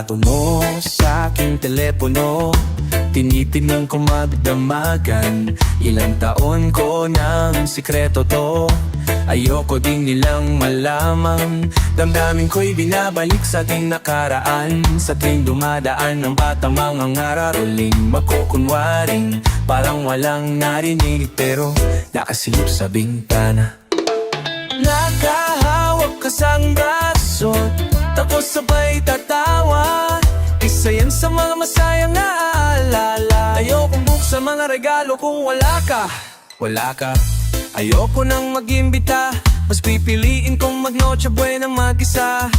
litrato mo sa aking telepono. Tinitingnan ko magdamagan, ilang taon ko ng sikreto to. Ayoko din nilang malaman, damdamin ko'y binabalik sa ating nakaraan. Sa tuwing dumadaan ng batang mga ngararuling, magkukunwaring parang walang narinig, pero nakasilip sa bintana. Nakahawak ka sang braso, tapos sabay tatawa. Isa yan sa mga masayang naaalala. Ayokong buksan mga regalo kung wala ka. Wala ka. Ayoko nang mag-imbita, mas pipiliin kong mag-Noche Buena mag-isa.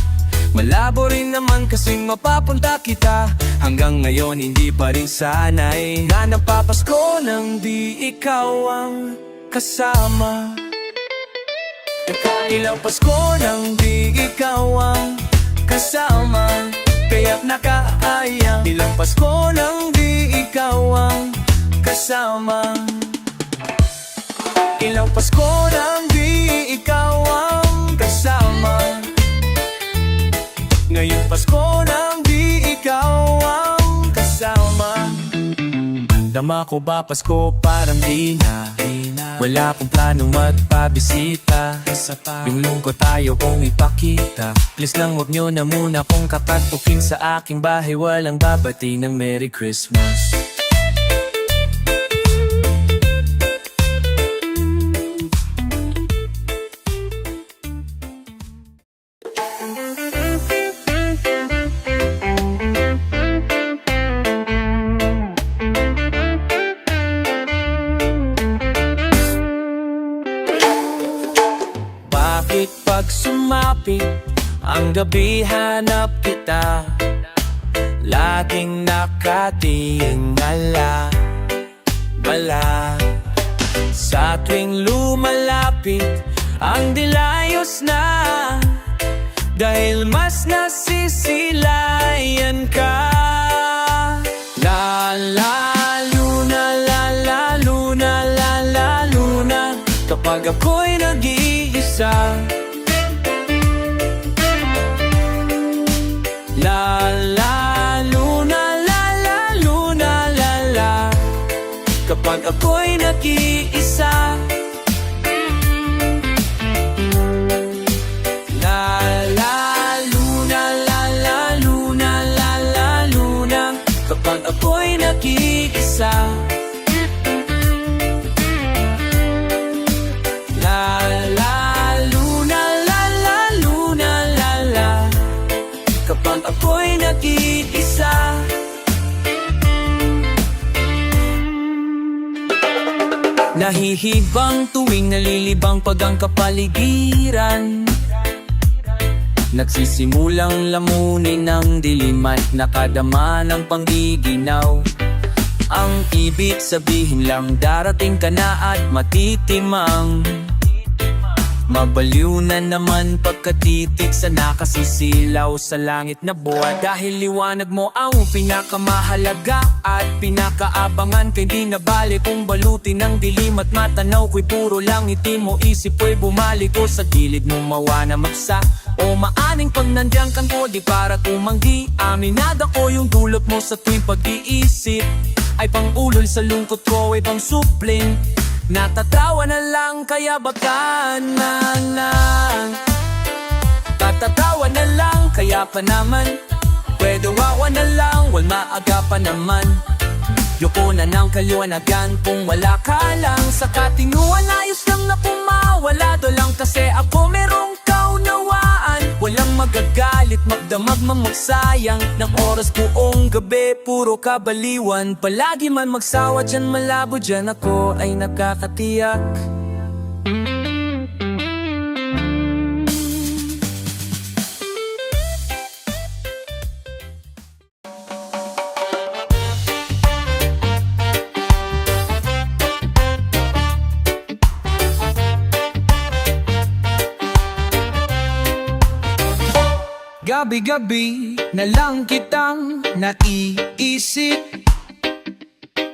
Malabo rin naman kasing mapapunta kita. Hanggang ngayon hindi pa rin sanay na napapasko nang di ikaw ang kasama. Ilang Pasko nang di ikaw ang kasama, kaya't nakaayang. Ilang Pasko nang di ikaw ang kasama. Ilang Pasko nang di ikaw ang kasama. Ngayong Pasko nang di ikaw ang kasama. Dama ko ba Pasko parang di na. Wala akong planong magpabisita. Yung ko tayo kung ipakita. Please lang huwag nyo na muna kung kapatukin sa aking bahay. Walang babati ng Merry Christmas. Pag sumapit ang gabi, hanap kita. Laging nakatingala bala. Sa tuwing lumalapit ang dilayos na, dahil mas nasisilayan ka. La la luna, la la luna, la la luna. Kapag ako'y nag-iisa, la la luna, la la luna, la la. Kapag ako'y nag-iisa, la la luna, la la luna, la la luna. Kapag ako'y nag-iisa, la la luna, la la luna, la la. Kapag ako'y nag-iisa, nahihibang tuwing nalilibang pag ang kapaligiran. Nagsisimulang lamunin ng dilim at nakadama ng panggiginaw. Ang ibig sabihin lang darating ka na at matitimang. Mabaliw na naman pagkatitig sa nakasisilaw sa langit na buwan. Dahil liwanag mo ang pinakamahalaga at pinakaabangan. Kaya di nabali kung balutin ng dilim at matanaw ko'y puro lang itim mo. Isip ko'y bumalik ko sa gilid mo, mawa na maksa o maaning pag nandiyan kang ko, di para tumanggi. Aminada ko yung dulot mo sa tuwing pag-iisip ay pang-ulol sa lungkot ko, ay pang supling. Natatawa na lang kaya baka na lang. Tatatawa na lang kaya pa naman. Pwede wawa na lang, wal maaga pa naman. Yoko na ng kaliwanagan kung wala ka lang. Sa katinguan ayos lang na pumawala. Do lang kasi ako merong kaunawaan. Walang magagalit, magdamag, mamagsayang ng oras buong gabi, puro kabaliwan. Palagi man magsawa dyan, malabo dyan, ako ay nakakatiyak. Gabi-gabi na lang kitang naiisip.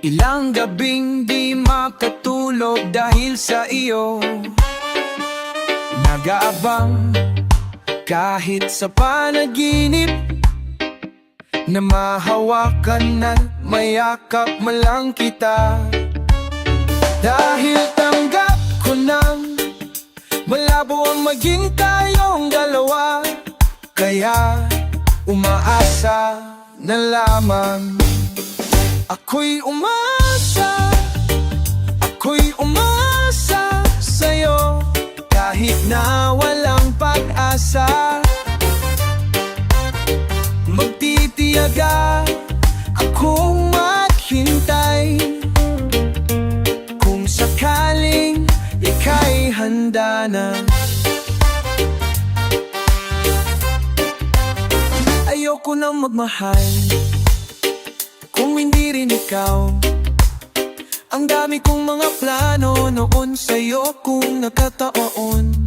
Ilang gabing di makatulog dahil sa iyo. Nag-aabang kahit sa panaginip. na mahawakan at mayakap mo lang kita. Dahil tanggap ko nang malabo ang maging tayong dalawa, kaya umaasa na lamang. Ako'y umasa sa'yo, kahit na walang pag-asa. Magtitiyaga akong maghintay, kung sakaling ika'y handa na. Ayoko nang magmahal kung hindi rin ikaw. Ang dami kong mga plano noon sa'yo kung nagkataon.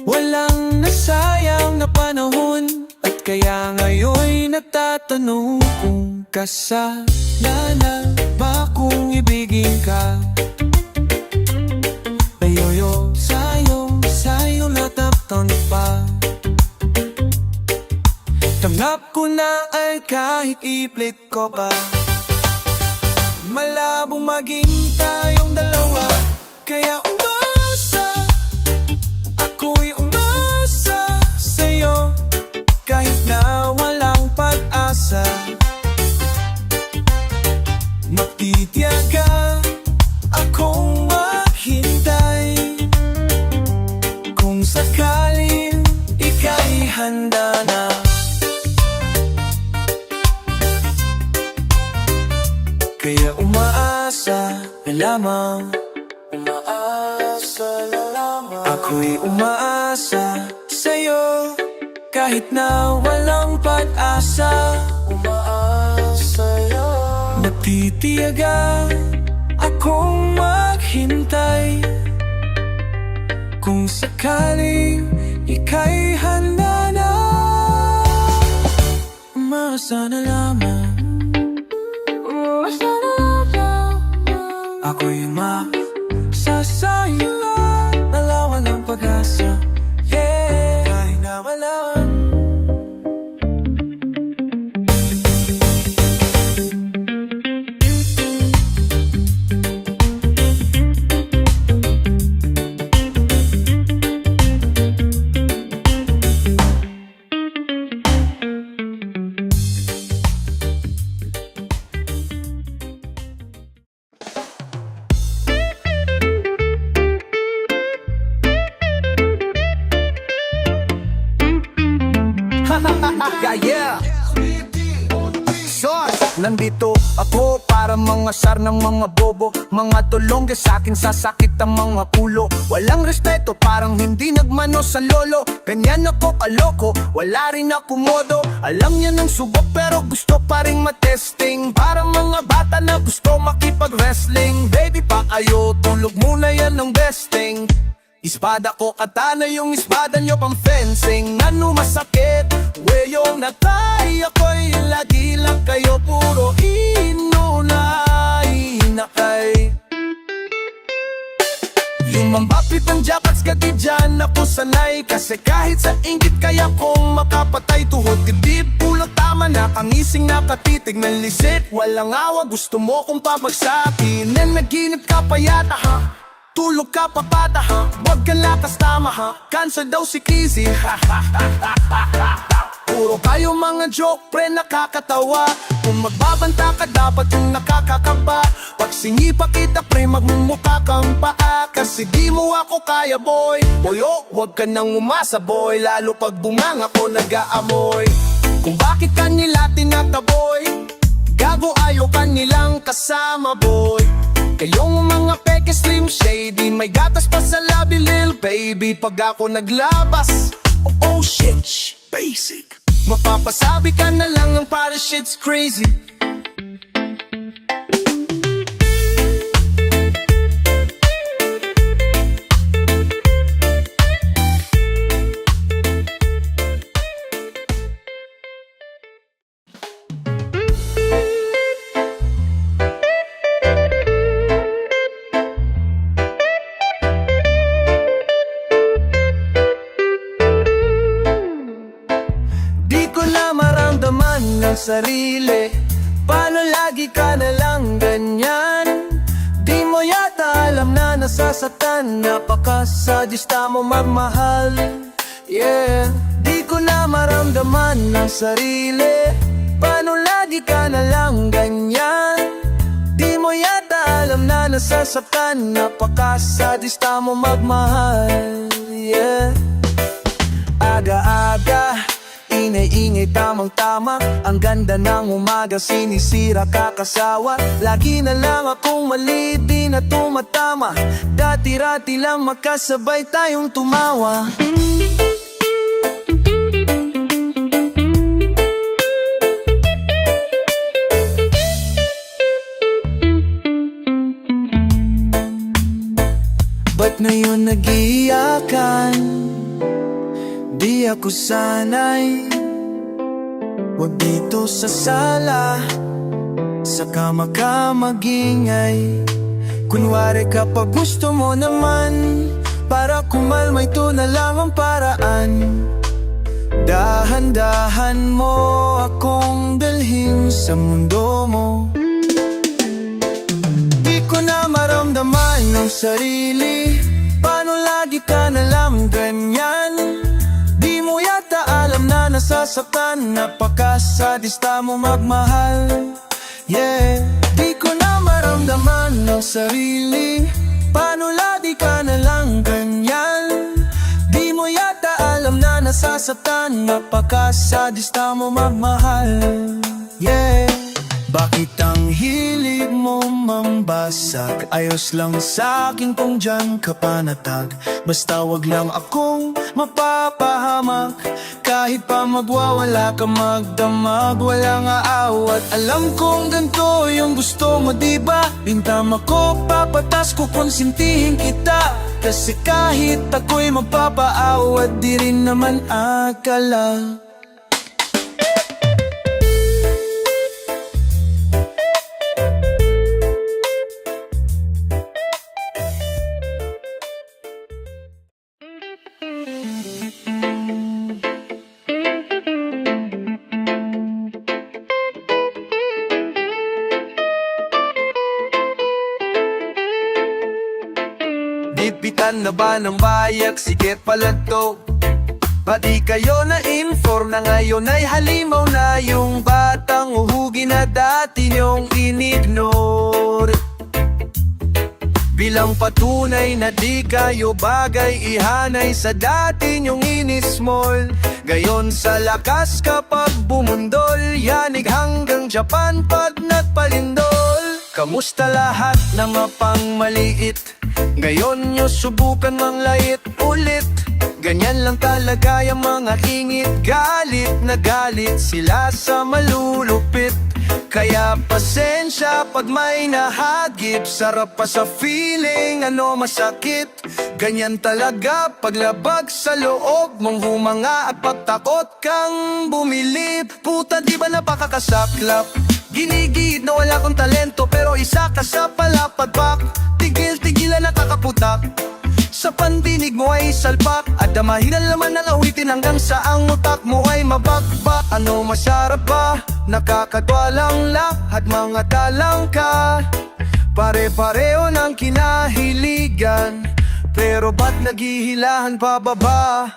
Walang nasayang na panahon, at kaya ngayon'y nagtatanong kung kasalanan ba kung ibigin ka. Ayoyo, sa'yo nataptan pa. Tanggap ko na ay kahit iplit ko pa. Malabong maging tayong dalawa, kaya ako'y umasa sa'yo, kahit na walang pag-asa. Magtitiyaga akong maghintay, kung sakaling ika'y handa na. Kaya umaasa na lamang, ako'y umaasa sa'yo, kahit na walang pag-asa. Nagtitiyaga akong maghintay, kung sakaling ika'y handa na. Umaasa na lamang, ako'y umaasa sa'yo, nalawan ng pag-asa. Yeah, kahit na walang. Yeah, nandito ako para mangasar ng mga bobo, mga tulong di sa'kin sasakit ang mga ulo. Walang respeto, parang hindi nagmano sa lolo. Ganyan ako kaloko, wala rin ako modo. Alam niya ng subok pero gusto pa rin matesting. Para mga bata na gusto makipag-wrestling. Baby pa kayo, tulog muna yan ng besting. Espada ko, katana yung espada nyo pang fencing. Ano masakit? Weyong natay, ako'y lagi lang kayo. Puro inunay nakay. Yung mambapit ng jakats ka di dyan ako sanay. Kasi kahit sa inggit kaya kong makapatay. Tuhod dibdib, pulot tama na kangising nakatitig ng lisit. Walang awa, gusto mo kong pabagsakin. Naginip ka pa yata ha? Tulog ka pa pata ha? Wag ka lakas tama ha? Cancer daw si Kizzy. Puro kayo mga joke pre, nakakatawa. Kung magbabanta ka dapat yung nakakakaba. Pag sinipa kita pre, magmumukha kang paa. Kasi di mo ako kaya boy. Boy oh, wag ka nang umasa boy. Lalo pag bumanga ko nag-aamoy. Kung bakit kanila tinataboy, gago ayaw kanilang kasama boy. Kayong mga peke slim shady, may gatas pa sa labi lil baby. Pag ako naglabas, oh shit, basic. Mapapasabi ka na lang ng para shit's crazy. sarili. Paano lagi ka na lang ganyan? Di mo yata alam na nasasaktan. Napakasadista mo magmahal. Yeah, di ko na maramdaman ng sarili. Paano lagi ka na lang ganyan? Di mo yata alam na nasasaktan. Napakasadista mo magmahal. Yeah, aga-aga, ingay-ingay, tamang-tama. Ang ganda ng umaga, sinisira kakasawa. Lagi na lang akong mali, di na tumatama. Dati-rati lang makasabay tayong tumawa. Ba't ngayon nag-iiyakan? Di ako sanay. Huwag dito sa sala, sa kama ka magingay. Kunwari kapag gusto mo naman, para kumalma ito na lang ang paraan. Dahan-dahan mo akong dalhin sa mundo mo. Di ko na maramdaman ng sarili. Paano lagi ka na lang ganyan? Di mo yata alam na nasasaktan. Napakasadista mo magmahal. Yeah, di ko na maramdaman ng sarili. Paano lagi ka na lang ganyan? Di mo yata alam na nasasaktan. Napakasadista mo magmahal. Yeah, bakit ang hilig mo mambasag? Ayos lang sa'kin kung dyan ka panatag. Basta wag lang akong mapapahamak. Kahit pa magwawala ka magdamag, walang aawat. Alam kong ganito yung gusto mo, diba? Bintama ko, papatas ko, konsintihin kita. Kasi kahit ako'y magpapaawat, di rin naman akala. Bitbitan na ba ng bayak? Sikit pala to. Pati kayo na-inform na ngayon ay halimaw na yung batang uhugi na dati niyong inignore. Bilang patunay na di kayo bagay, ihanay sa dati niyong inismol. Gayon sa lakas kapag bumundol, yanig hanggang Japan pag nagpalindol. Kamusta lahat ng mapang maliit? Ngayon nyo subukan manglait ulit. Ganyan lang talaga yung mga ingit. Galit na galit sila sa malulupit. Kaya pasensya pag may nahagip. Sarap pa sa feeling, ano masakit. Ganyan talaga paglabag sa loob mong humanga at pagtakot kang bumilip. Puta, di ba napakakasaklap? Ginigid na wala kong talento, pero isa ka sa palapadpak. Tigil-tigilan na kakaputak. Sa pandinig mo ay salpak. At damahin ang laman ng awitin hanggang sa ang utak mo ay mabakbak. Ano masarap ba? Nakakatwa lang lahat mga talang ka. Pare-pareho ng kinahiligan, pero ba't naghihilahan pababa?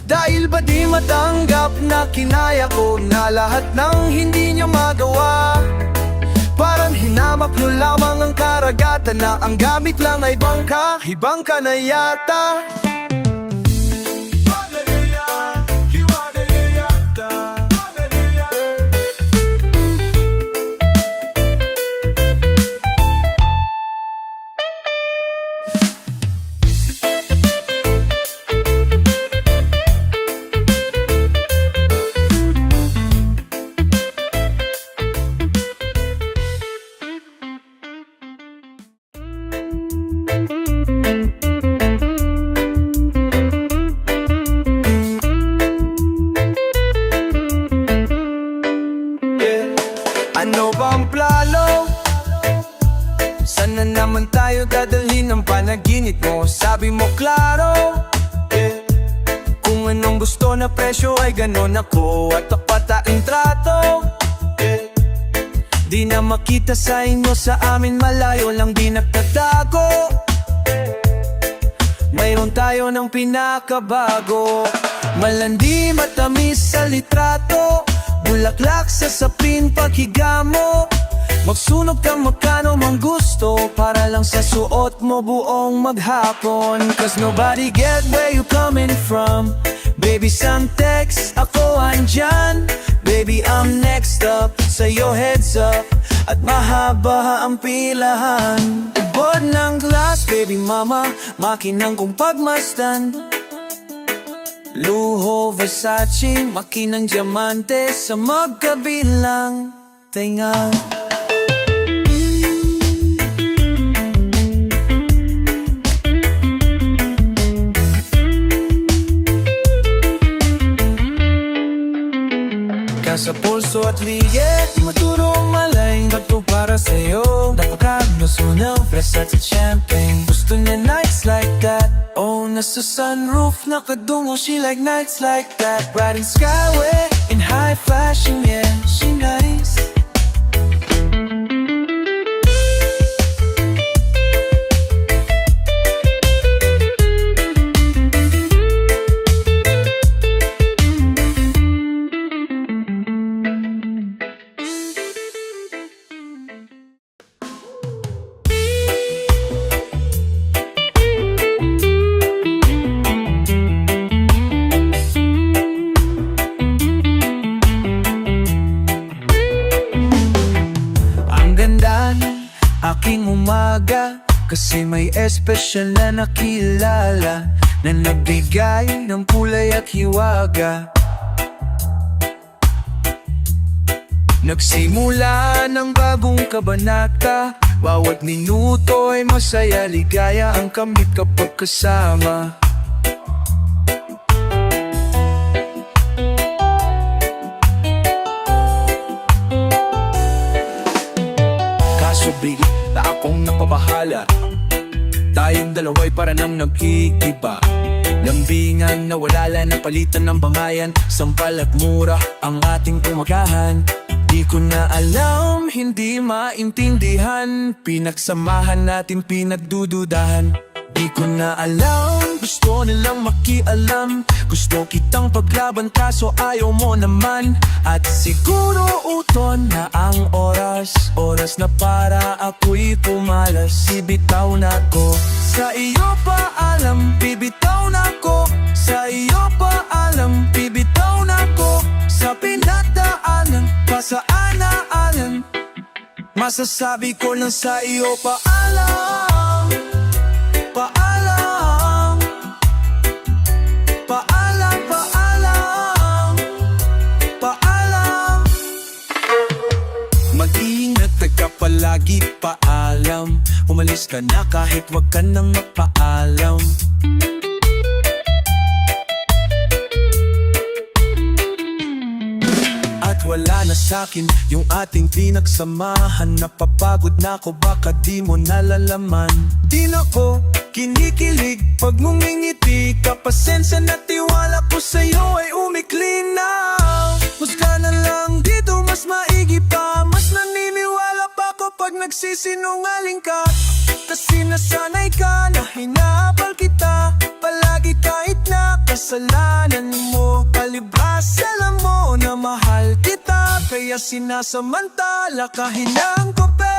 Dahil ba di matanggap na kinaya ko na lahat ng hindi nyo magawa? Parang hinamap nyo lamang ang karagatan na ang gamit lang ay bangka. Hibang ka na yata. Ano bang plano? Saan na naman tayo dadalhin ng panaginip mo? Sabi mo klaro, Kung anong gusto na presyo ay ganon ako. At tapat ang trato, Di na makita sa inyo, sa amin malayo lang di nagtatago. Mayroon tayo ng pinakabago. Malandi, matamis sa litrato, bulaklak sa sapin paghiga mo. Magsunog kang magkano mang gusto, para lang sa suot mo buong maghapon. Cause nobody get where you coming from. Baby, some text, ako andyan. Baby, I'm next up, sa'yo heads up. At mahaba ang pilahan. Ubod ng glass, baby mama, makinang kong pagmasdan. Luho, Versace, makinang diamante sa magkabilang tenga. Sa pulso at liye, di maturo malay. Bato para sa'yo, napakagnoso ng fresa at champagne. Gusto niya nights like that. Oh, nasa sunroof, nakadungo. She like nights like that. Riding skyway, in high fashion, yeah, she nice. Aking umaga, kasi may espesyal na nakilala na nagbigay ng kulay at hiwaga. Nagsimula ng bagong kabanata, bawat minuto ay masaya, ligaya ang kamit kapag kasama. Kaso bigla akong napabahala, tayong dalawa'y para nang nagkikiba. Lambingan na wala na palitan ng bangayan, sampal at mura ang ating umagahan. Di ko na alam, hindi maintindihan, pinagsamahan natin pinagdududahan. Di ko na alam, gusto nilang makialam, gusto kitang paglaban kaso ayaw mo naman. At siguro uton na ang oras, oras na para ako'y pumalas. Bibitaw na ko, sa iyo pa alam, bibitaw na ko. Sa iyo pa alam, bibitaw na ko. Sa pinagdaanan, pasaanaanan, masasabi ko lang sa iyo pa alam. Paalam, paalam, paalam, paalam. Mag-iingat ka palagi, paalam. Umalis ka na kahit wag ka nang magpaalam. At wala na sa'kin yung ating pinagsamahan. Napapagod na ako, baka di mo nalalaman. Di na ko kinikilig pag ngumingiti ka. Pasensya na, tiwala ko sa'yo ay umikli na. Husga na lang dito, mas maigi pa. Mas naniniwala pa ko pag nagsisinungaling ka. Kasi nasanay ka na hinabal kita palagi kahit na kasalanan mo. Palibhas, alam mo na mahal kita, kaya sinasamantala ka, hinang ko pero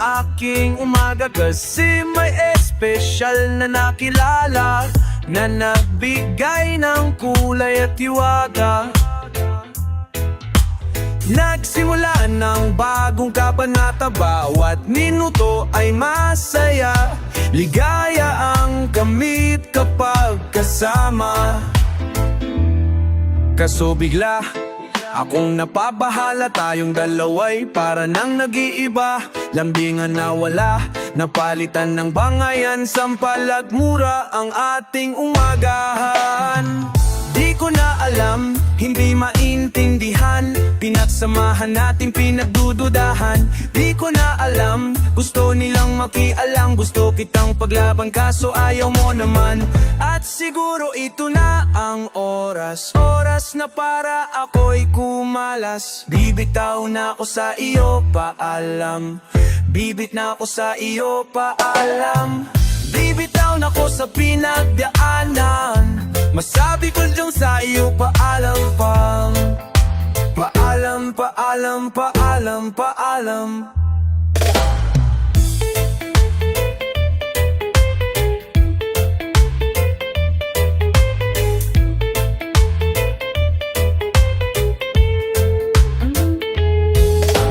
aking umaga, kasi may espesyal na nakilala na nagbigay ng kulay at hiwaga. Nagsimula ng bagong kabanata, bawat minuto ay masaya, ligaya ang kamit kapag kasama. Kaso bigla Akong napapahala, tayong dalaway para nang nag-iiba. Lambingan na wala, napalitan ng bangayan. Sampal at mura ang ating umagahan. Di ko na alam, hindi maintindihan. Pinagsamahan natin, pinagdududahan. Di ko na alam, gusto nilang makialam. Gusto kitang paglaban kaso ayaw mo naman. At siguro ito na ang oras na para ako'y kumalas. Bibitaw na ako sa iyo, paalam. Bibit na ako sa iyo, paalam. Bibitaw na ako sa pinagdaanan. Masabi ko lang sa iyo, paalam pang. Paalam, paalam, paalam, paalam.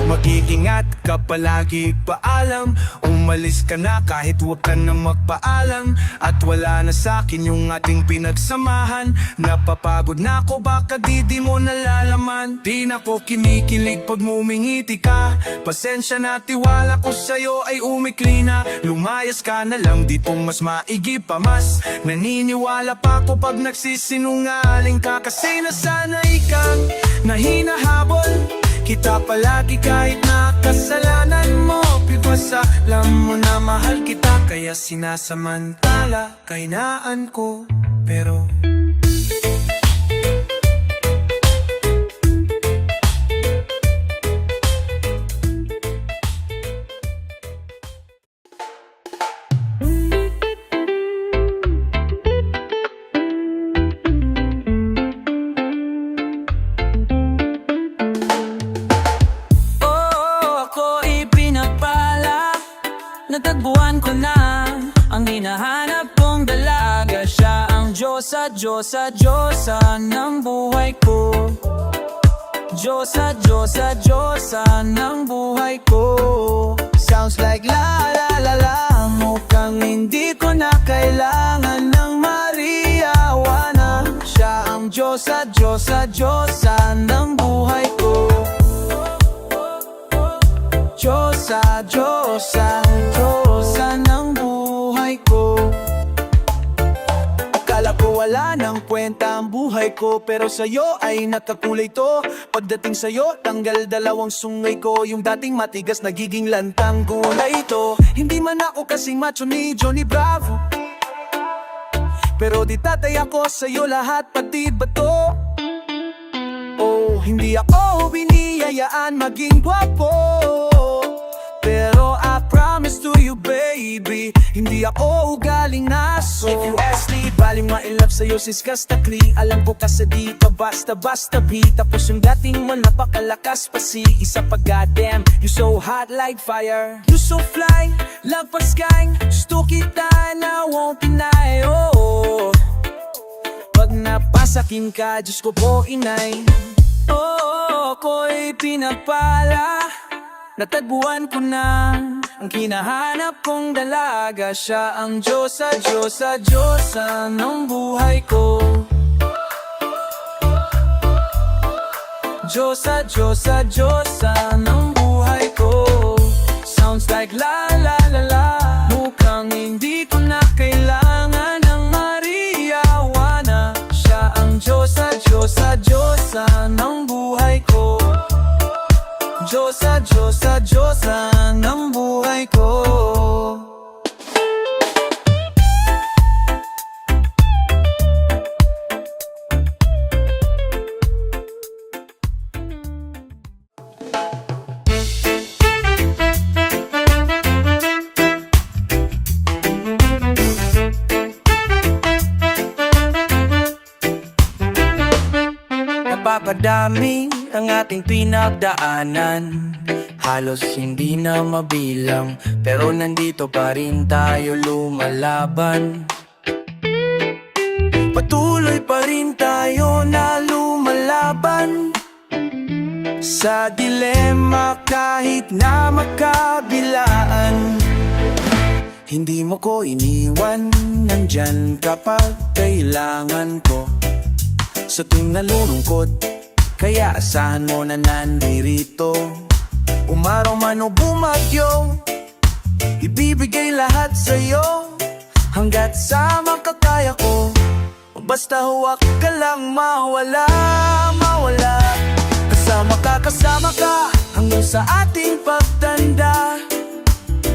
Mag-iingat ka palagi, paalam. Umalis ka na kahit huwag ka na magpaalam. At wala na sa'kin yung ating pinagsamahan. Napapagod na ako, baka di mo nalalaman. Di na ko kinikilig pag mumingiti ka. Pasensya na, tiwala ko sa'yo ay umikli na. Lumayas ka na lang, dito mas maigi pa mas. Naniniwala pa ko pag nagsisinungaling ka. Kasi nasanay kang nahinahabol kita palagi kahit na kasalanan mo. Pibasa, alam mo na mahal kita, kaya sinasamantala kahinaan ko. Pero natagpuan ko na ang hinahanap kong dalaga. Siya ang Diyosa, Diyosa, Diyosa ng buhay ko. Diyosa, Diyosa, Diyosa ng buhay ko. sounds like la la la la. Mukhang hindi ko na kailangan ng Mariawana. Siya ang Diyosa, Diyosa, Diyosa ng buhay ko. Diyosa, Diyosa, Diyosa ng buhay ko. Akala ko wala nang kwenta ang buhay ko, pero sa'yo ay nakakulay to. Pagdating sa'yo, tanggal dalawang sungay ko. Yung dating matigas, nagiging lantang gulay ito. Hindi man ako kasing macho ni Johnny Bravo, pero di tatay ako sa'yo lahat, pati bato. Oh, hindi ako biniyayaan maging gwapo, pero I promise to you baby, hindi ako ugaling naso. If you ask me, bali ma-inlove sa'yo sis kastakli. Alam ko kasi di pa basta-basta bi. Tapos yung dating mo napakalakas pa si isa pa goddamn. You so hot like fire, you so fly, love for sky. Gusto kita na won't deny, oh. Pag napasakin ka, Diyos ko po inay. Oh, ako'y pinagpala, natagpuan ko na ang hinahanap kong dalaga. Siya ang Diyosa, Diyosa, Diyosa ng buhay ko. Diyosa, Diyosa, Diyosa ng buhay ko. Sounds like la la la la. Mukhang hindi ko na kailangan ng Mariawana. Siya ang Diyosa, Diyosa, Diyosa ng buhay ko. Diyosa, Diyosa, Diyosa ng buhay ko. Napapadami ang ating pinagdaanan, halos hindi na mabilang, pero nandito pa rin tayo lumalaban. Patuloy pa rin tayo na lumalaban sa dilema kahit na magkabilaan. Hindi mo ko iniwan, nandyan kapag kailangan ko. Sa tuwing nalulungkot, Kaya asahan mo na nandirito. Umaraw man o bumagyo, ibibigay lahat sa'yo. Hanggat sa makakaya ko, basta huwag ka lang mawala, mawala. Kasama ka hanggang sa ating pagtanda.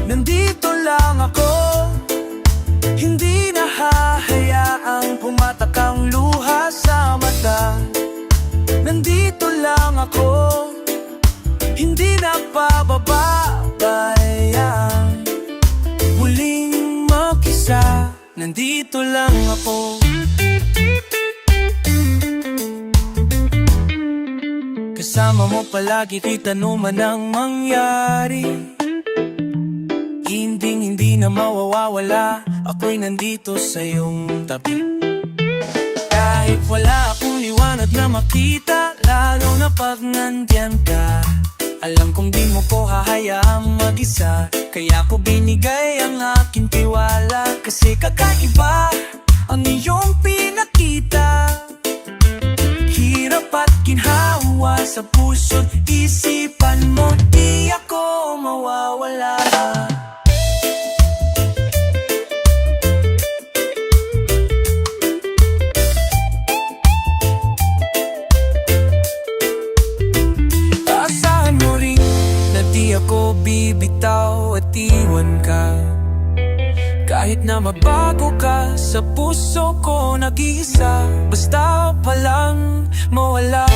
Nandito lang ako, hindi nahahayaang pumatak ang luha sa mata. Nandito lang ako, hindi na pababayaan. Muling mag-isa, nandito lang ako. Kasama mo palagi, kahit ano man ang mangyari. Hindi na mawawala, ako'y nandito sa iyong tabi. Kahit wala akong liwanag na makita, lalo na pag nandyan ka. Alam kong di mo ko hahayaang mag-isa, kaya ko binigay ang aking tiwala. Kasi kakaiba ang iyong pinakita. Hirap at ginhawa sa puso't isipan mo, di ako mawawala. Asahan mo rin na di ako bibitaw at iwan ka. Kahit na mabago ka, sa puso ko nag-iisa. Basta pa lang mawala.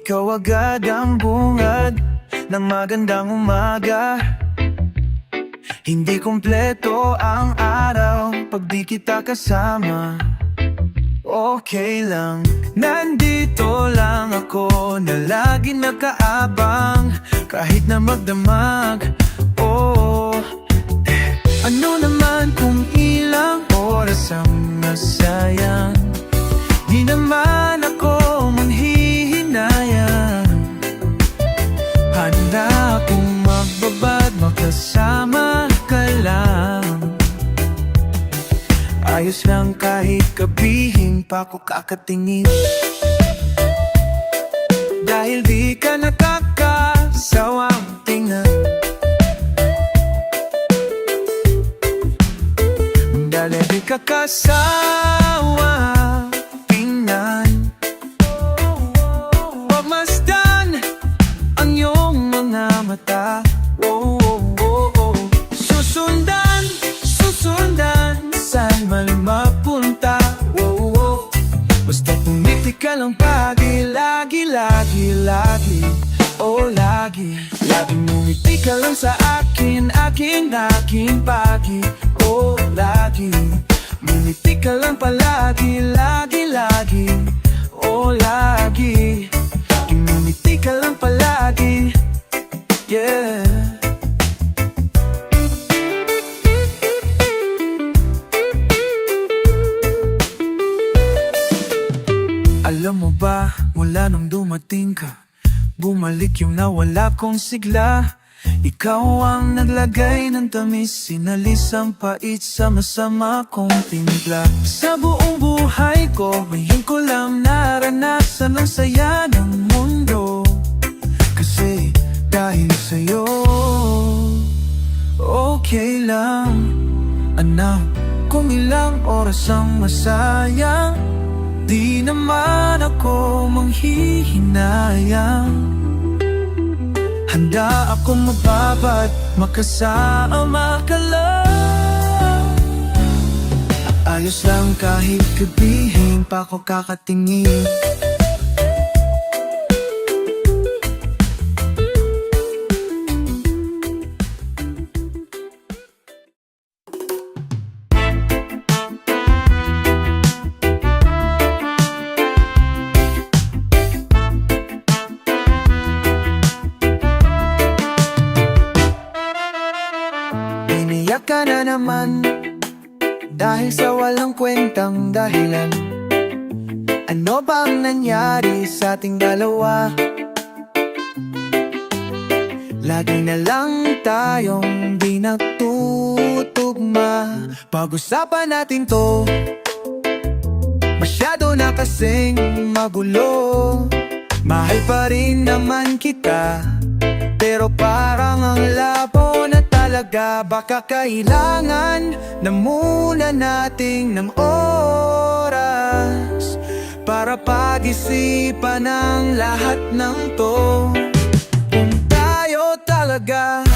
Ikaw agad ang bungad ng magandang umaga. Hindi kumpleto ang araw pag di kita kasama. Okay lang, nandito lang ako na lagi nakaabang. Kahit na magdamag, oh. Ano naman kung ilang oras ang nasayang, di naman ako manghihinayang. Handa akong magbabad, makasama ka lang. Ayos lang kahit gabihin pa ko kakatingin. Dahil di ka nakakasawang tingnan. Dahil di ka kasawa tingnan. Pagmasdan ang iyong mga mata. Oh, oh, oh, oh. Susundan, susundan, saan man mapunta. Oh, oh. Basta pumiti ka lang pagi, lagi, lagi, lagi. Oh, lagi. Laging ngumiti ka lang sa akin, aking pagi. Oh, lagi. Ngumiti ka lang palagi, lagi, lagi. Oh, lagi. Ngumiti ka lang palagi. Yeah. Alam mo ba, mula nung dumating ka, bumalik yung nawala kong sigla. Ikaw ang naglagay ng tamis, sinalis ang pait sa masama kong timpla. Sa buong buhay ko, ngayon ko lang naranasan ang saya ng mundo. Kasi dahil sa'yo, okay lang. Anak, kung ilang oras ang masayang, di naman ako manghihinayang. Handa akong mababad, makasama ka lang. Ayos lang kahit gabihin pa ko kakatingin. Iniyak ka na naman, dahil sa walang kwentang dahilan. Ano ba ang nangyari sa ating dalawa? Lagi na lang tayong di natutugma. Pag-usapan natin to, masyado na kasing magulo. Mahal pa rin naman kita, pero parang ang labo na talaga. Baka kailangan na muna nating ng oras para pag-isipan ang lahat ng to. Kung tayo talaga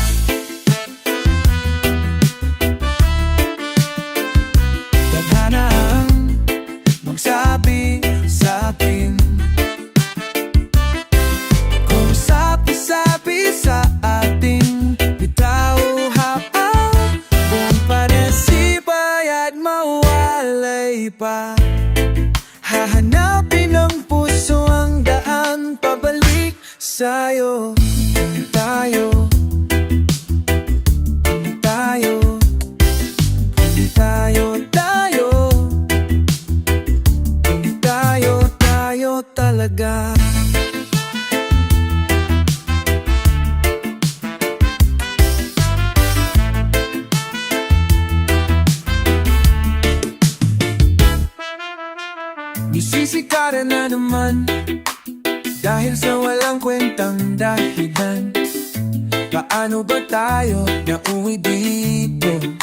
tadhana ang magsabi sa atin, kung sabi-sabi sa ating bitaw habang buong paresipay at mawalay pa. Hahanapin ng puso ang daan pabalik sa'yo. Tayo, tayo, tayo, tayo, tayo, tayo talaga. Isisikaran na naman dahil sa walang kwentang dahilan. Paano ba tayo nauwi dito?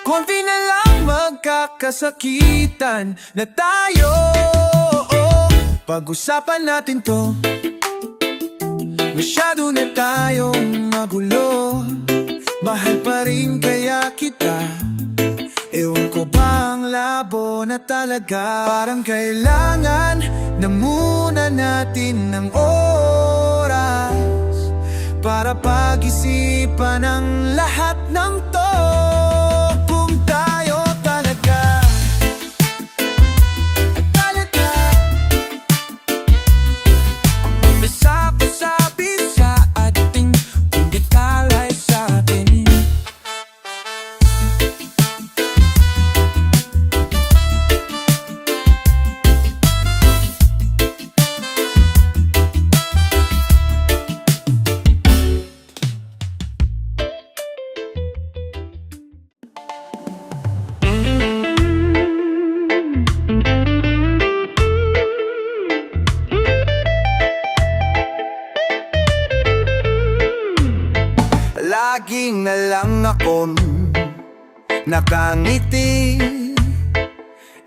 Konti na lang magkakasakitan na tayo. Pag-usapan natin to, masyado na tayong magulo. Mahal pa rin kaya kita, ewan ko ba ang labo na talaga. Parang kailangan na muna natin ng oras para pag-isipan ang lahat ng to. Kung tayo talaga sabi sa ating kung di kalay sa atin. Laging na lang akong nakangiti.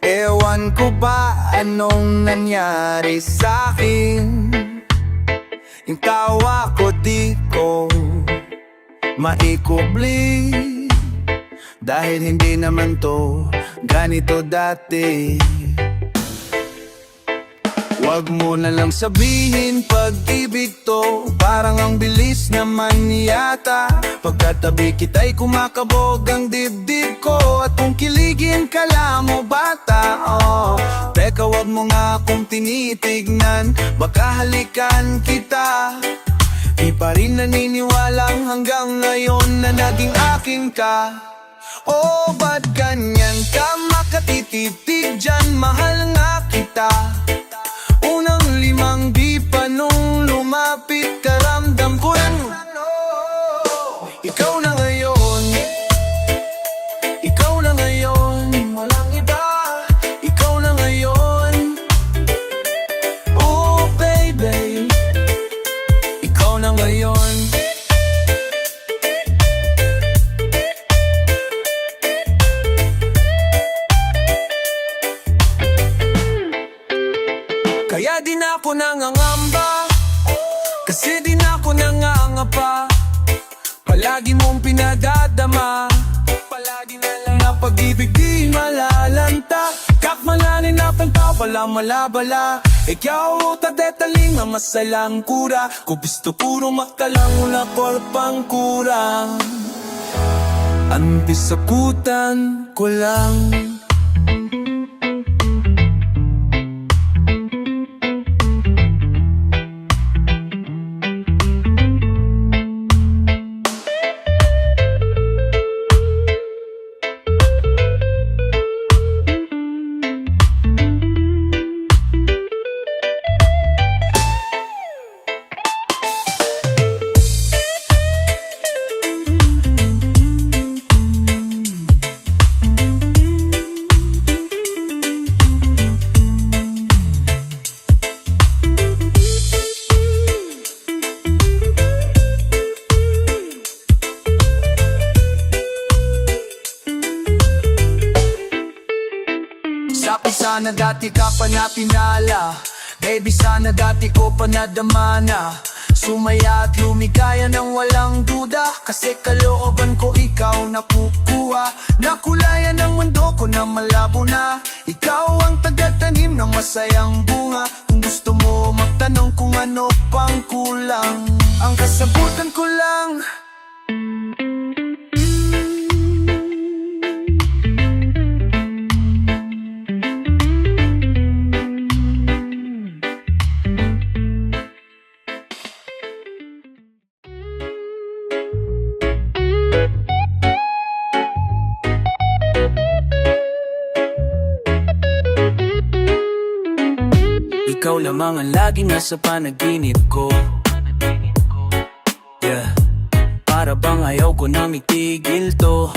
Ewan ko ba anong nangyari sa'kin. Yung tawa ko di ko maikubli, dahil hindi naman to ganito dati. Wag mo na lang sabihin pag-ibig to, parang ang bilis naman yata. Pagkatabi kita'y kumakabog ang dibdib ko, at kung kiligin ka lang mo bata, teka wag mo nga akong tinitignan, baka halikan kita. Di pa rin naniniwalang hanggang ngayon na naging akin ka. Oh, ba't ganyan ka makatititig dyan, mahal nga kita. Unang limang di pa nung lumapit ka, ramdam ko yan. Ikaw na ngayon, ikaw na ngayon, walang iba. Ikaw na ngayon, oh baby, ikaw na ngayon. Kaya di na ako nangangamba, kasi di na ako nangangapa. Palagi mong pinadadama, palagi na lang na pag-ibig di malalanta. Kakmalanin na pagpa, walang malabala. Ikaw tadetaling na masalang kura, kubisto puro makalang mula por pangkurang. Antisakutan ko lang. sana dati ka pa na pinala. Baby, sana dati ko pa nadama na. Sumaya at lumigaya ng walang duda, kasi kalooban ko ikaw nakukuha. Nakulayan ng mundo ko na malabo na. Ikaw ang tagatanim ng masayang bunga. Kung gusto mo magtanong kung ano pang kulang, ang kasagutan ko lang, ikaw lamang ang laging nasa panaginip ko. Yeah, para bang ayaw ko nang itigil to.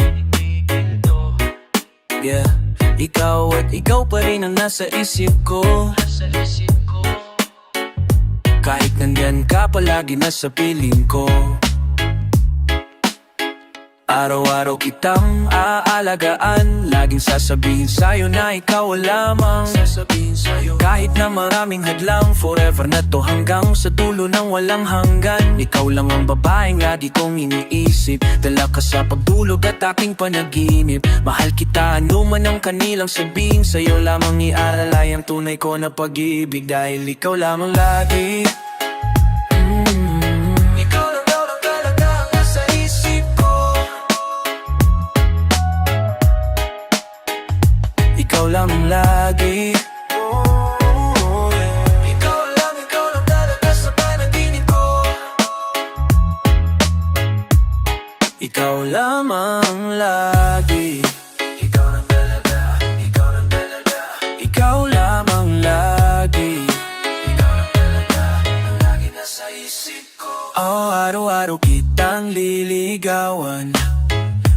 Yeah, ikaw at ikaw pa rin ang nasa isip ko. Kahit nandyan ka palagi nasa piling ko. Araw-araw kitang aalagaan, laging sasabihin sa'yo na ikaw ang lamang. Kahit na maraming hadlang, forever na to hanggang sa dulo ng walang hanggan. Ikaw lang ang babaeng lagi kong iniisip, dala ka sa pagdulog at aking panaginip. Mahal kita ano man ang kanilang sabihin, sa'yo lamang iaalalay ang tunay ko na pag-ibig. Dahil ikaw lamang lagi. Ikaw lang lagi. Ikaw lang talaga sa panaginip ko. Ikaw lamang lagi. Ikaw lang talaga, ikaw lang talaga. Ikaw lamang lagi. Ikaw lang talaga, ang lagi nasa isip ko. Oh, araw-araw kitang liligawan,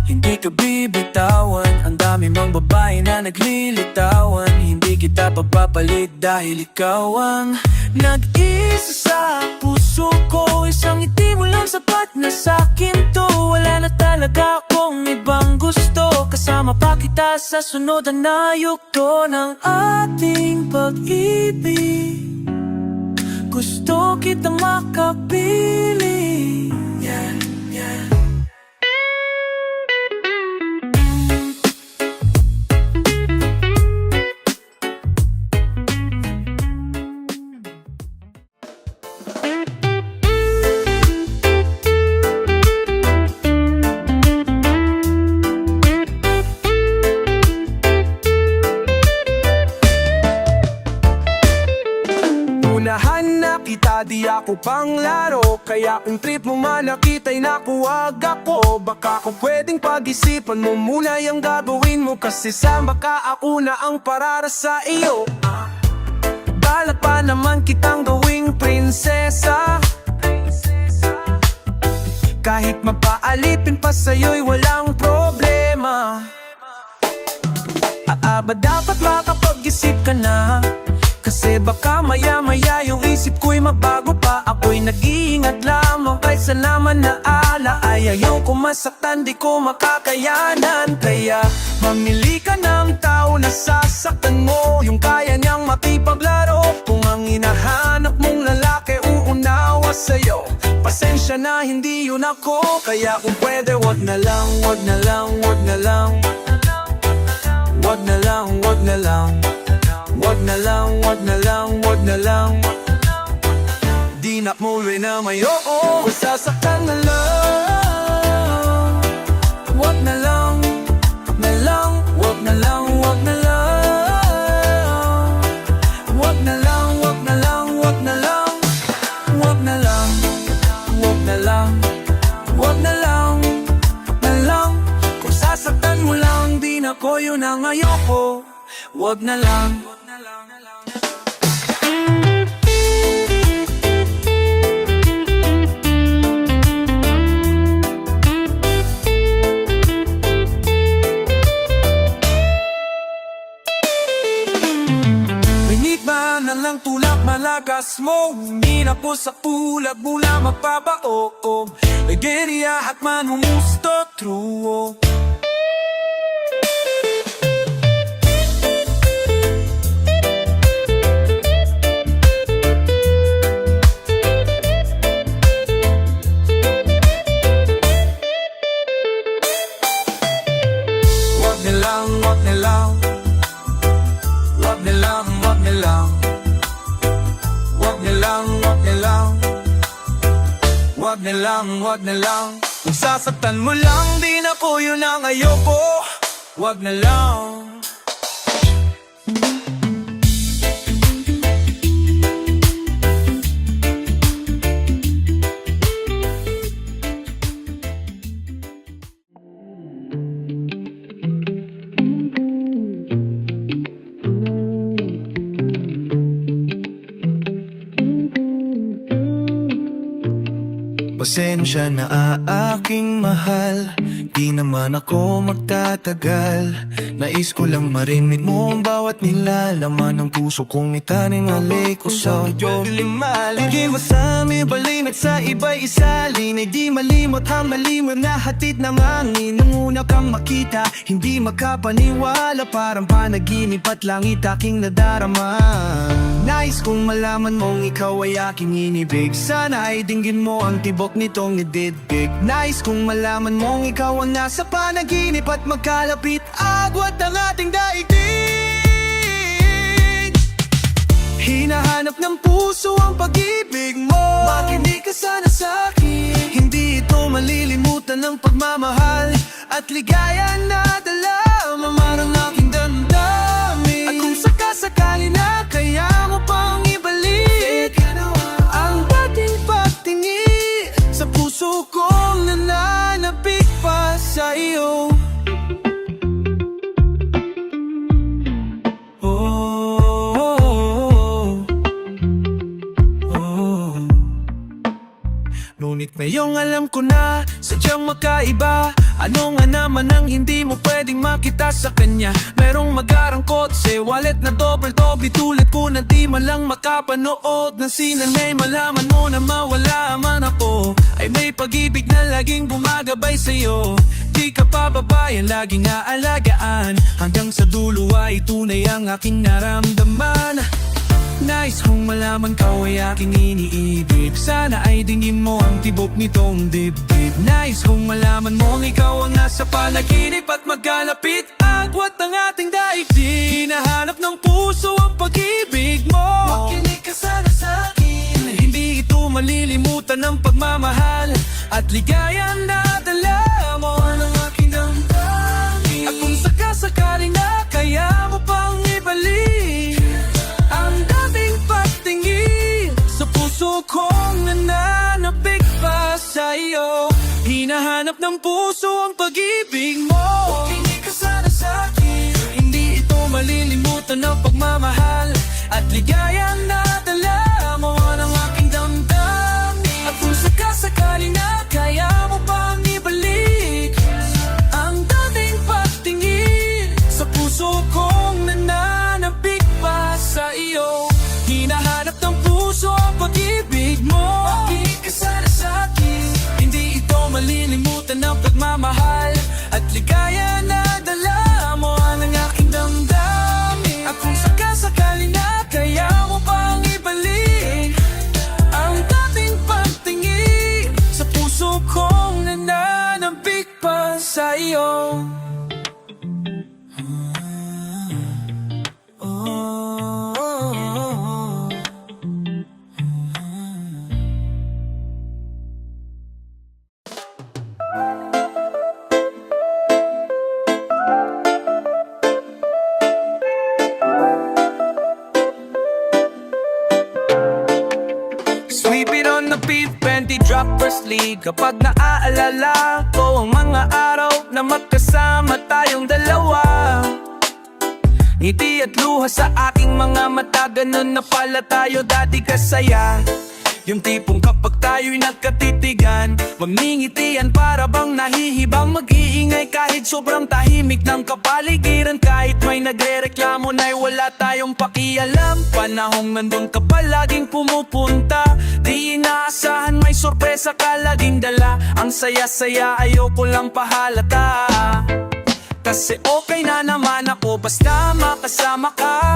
hindi ka bibitawan. Ang dami mang babae na naglilitawan, hindi kita papapalit dahil ikaw ang nag-isa sa puso ko. Isang ngiti mo lang sapat na sa'kin to. Wala na talaga akong ibang gusto, kasama pa kita sa sunod na yugto ng ating pag-ibig. Gusto kitang makapili. Yeah, yeah. unahan na kita, di ako pang laro. Kaya kung trip mo man nakita'y nakuwag ako. Baka kung pwedeng pag-isipan mo muna yung gagawin mo, kasi sa baka ako na ang parara sa iyo. Balak pa naman kitang gawing prinsesa, kahit mapaalipin pa sa'yo'y walang problema. Ba dapat makapag-isip ka na, kasi baka maya-maya yung isip ko'y mabago pa. Ako'y nag-iingat lamang kaysa naman na ala ay ayaw ko masaktan, di ko makakayanan. Kaya mamili ka ng tao na sasaktan mo, yung kaya niyang makipaglaro. Kung ang hinahanap mong lalaki uunawa sa'yo, pasensya na hindi yun ako. Kaya kung pwede wag na lang, wag na lang, wag na lang. Wag na lang, wag na lang. Wag na lang, wag na lang, wag na lang. Di na muwi na may oo, sasaktan na lang. Wag na lang, na lang. Wag na lang, wag na lang. Wag na lang, wag na lang, wag na lang. Wag na lang, wag na lang. Wag na lang, na lang. Kung sasaktan mo lang, di na ko yun ang ayoko. Wag na lang. Binigman na lang tulak malakas mo, hindi na po sa pulag mula magpapao. Legeriya at man humusto true. niya lang. Wag niya lang, wag niya lang. Wag na lang, wag na lang. Kung sasaktan mo lang, di na po yun ang ayoko. Wag na lang. Pasensya na aking mahal, di naman ako magtatagal. Nais ko lang marinig mo ang bawat nilalaman ng puso kong itaning alay ko sa'yo. Di masami balin at sa iba'y isalin, ay di malimot ang malimot na hatid ng hangin. Nung una kang makita, hindi makapaniwala, parang panaginip at langit aking nadarama. Nais kong malaman mong ikaw ay aking inibig, sana ay dinggin mo ang tibok nitong ididbig. Nais kong malaman mong ikaw ang nasa panaginip at magkalapit, agwat ang ating daigdig. Hinahanap ng puso ang pag-ibig mo, makinig ka sana sa'kin. Hindi ito malilimutan ng pagmamahal at ligaya na dala mamarang aking damdamin. At kung sakasakali na kaya mo pang ibalik ang dating pagtingin sa puso kong nananapik pa sa iyo. Ngunit ngayong alam ko na sadyang makaiba. Ano nga naman ang hindi mo pwedeng makita sa kanya? Merong mag-arangkot sa wallet na double-double, tulad ko na di man lang makapanood ng sinanay. Malaman mo na mawala man ako, ay may pag-ibig na laging bumagabay sa'yo. Di ka pababayan, laging aalagaan, hanggang sa dulo ay tunay ang aking naramdaman. Nais kong malaman ka ay aking iniibig, sana ay dingin mo ang tibok nitong dibdib. Nais kong malaman mo ikaw ang nasa panaginip at magkalapit, agwat ang ating daigdig. Hinahanap ng puso ang pag-ibig mo, makinig ka sana sa'kin. Hindi ito malilimutan ng pagmamahal at ligaya na dala mo ng aking damdamin. At kung sakasakali na kaya mo pang ibalik ang dating pagtingin sa puso kong nananapik pa sa iyo. Hinahanap ng puso ang pag-ibig mo, makinig ka sana sa'kin. Hindi ito malilimutan ng pagmamahal at ligaya na dala mo ng aking damdamin. At kung sakasakali na kaya mo pang ibalik ang dating pagtingin sa puso kong nananapik pa sa iyo. Hinahanap ng puso ang pag-ibig mo, makinig ka sana sa'kin. Hindi ito malilimutan ng pagmamahal at ligaya na dala mo ang aking damdamin. At kung sakasakali na kaya mo pang ibalik ang dating pagtingin sa puso kong nananapik pa sa iyo. Sweep it on the beat, Benty drop firstly. Kapag naaalala ko ang mga araw na magkasama tayong dalawa, ngiti at luha sa aking mga mata, ganun na pala tayo dati kasaya. Yung tipong kapag tayo'y nagkatitigan, magngingitian para bang nahihibang, mag-iingay kahit sobrang tahimik ng kapaligiran. Kahit may nagre-reklamo na'y wala tayong pakialam. Panahong nandun ka palaging pumupunta, di inaasahan may sorpresa ka laging dala. Ang saya-saya ayoko lang pahalata, kasi okay na naman ako basta makasama ka.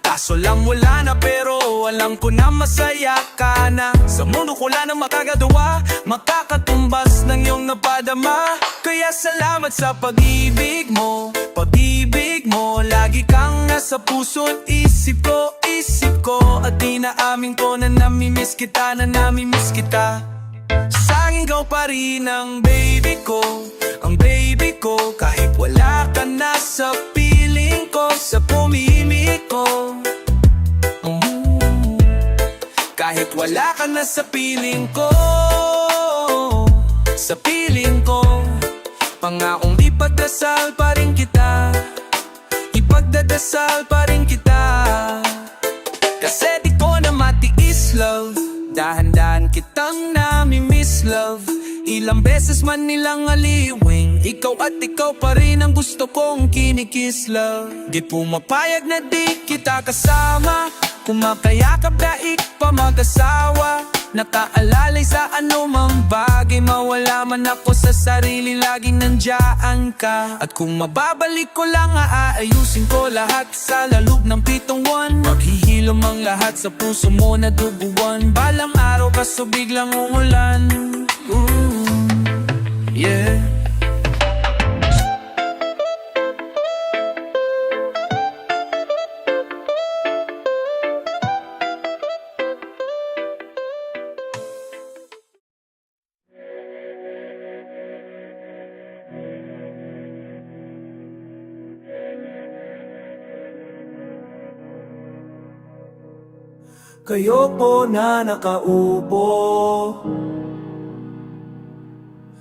Kaso lang wala na, pero alam ko na masaya ka na. Sa mundo ko wala nang makagagawa, makakatumbas ng iyong napadama. Kaya salamat sa pag-ibig mo, pag-ibig mo. Lagi lagi kang nasa puso't isip ko at di naamin ko na namimiss kita, Sa'kin ikaw pa rin ang baby ko, kahit wala ka na sa piling ko, sa pumimik ko. Kahit wala ka na sa piling ko, pangakong ipagdasal pa rin kita, ipagdadasal pa rin kita. Kasi di ko na matiis, love, dahan-dahan kitang nami-miss, love. Ilang beses man nilang aliwing, ikaw at ikaw pa rin ang gusto kong kinikiss, love. Di pumapayag na di kita kasama, kumakayakap daig pa mag-asawa. Nakaalalay sa anumang bagay, mawala man ako sa sarili, laging nandiyan ka. At kung mababalik ko lang, aayusin ko lahat sa laloob ng 7 buwan. Maghihilom ang lahat sa puso mo na duguan. Balang araw kaso biglang umulan. Yeah. Kayo po na nakaupo,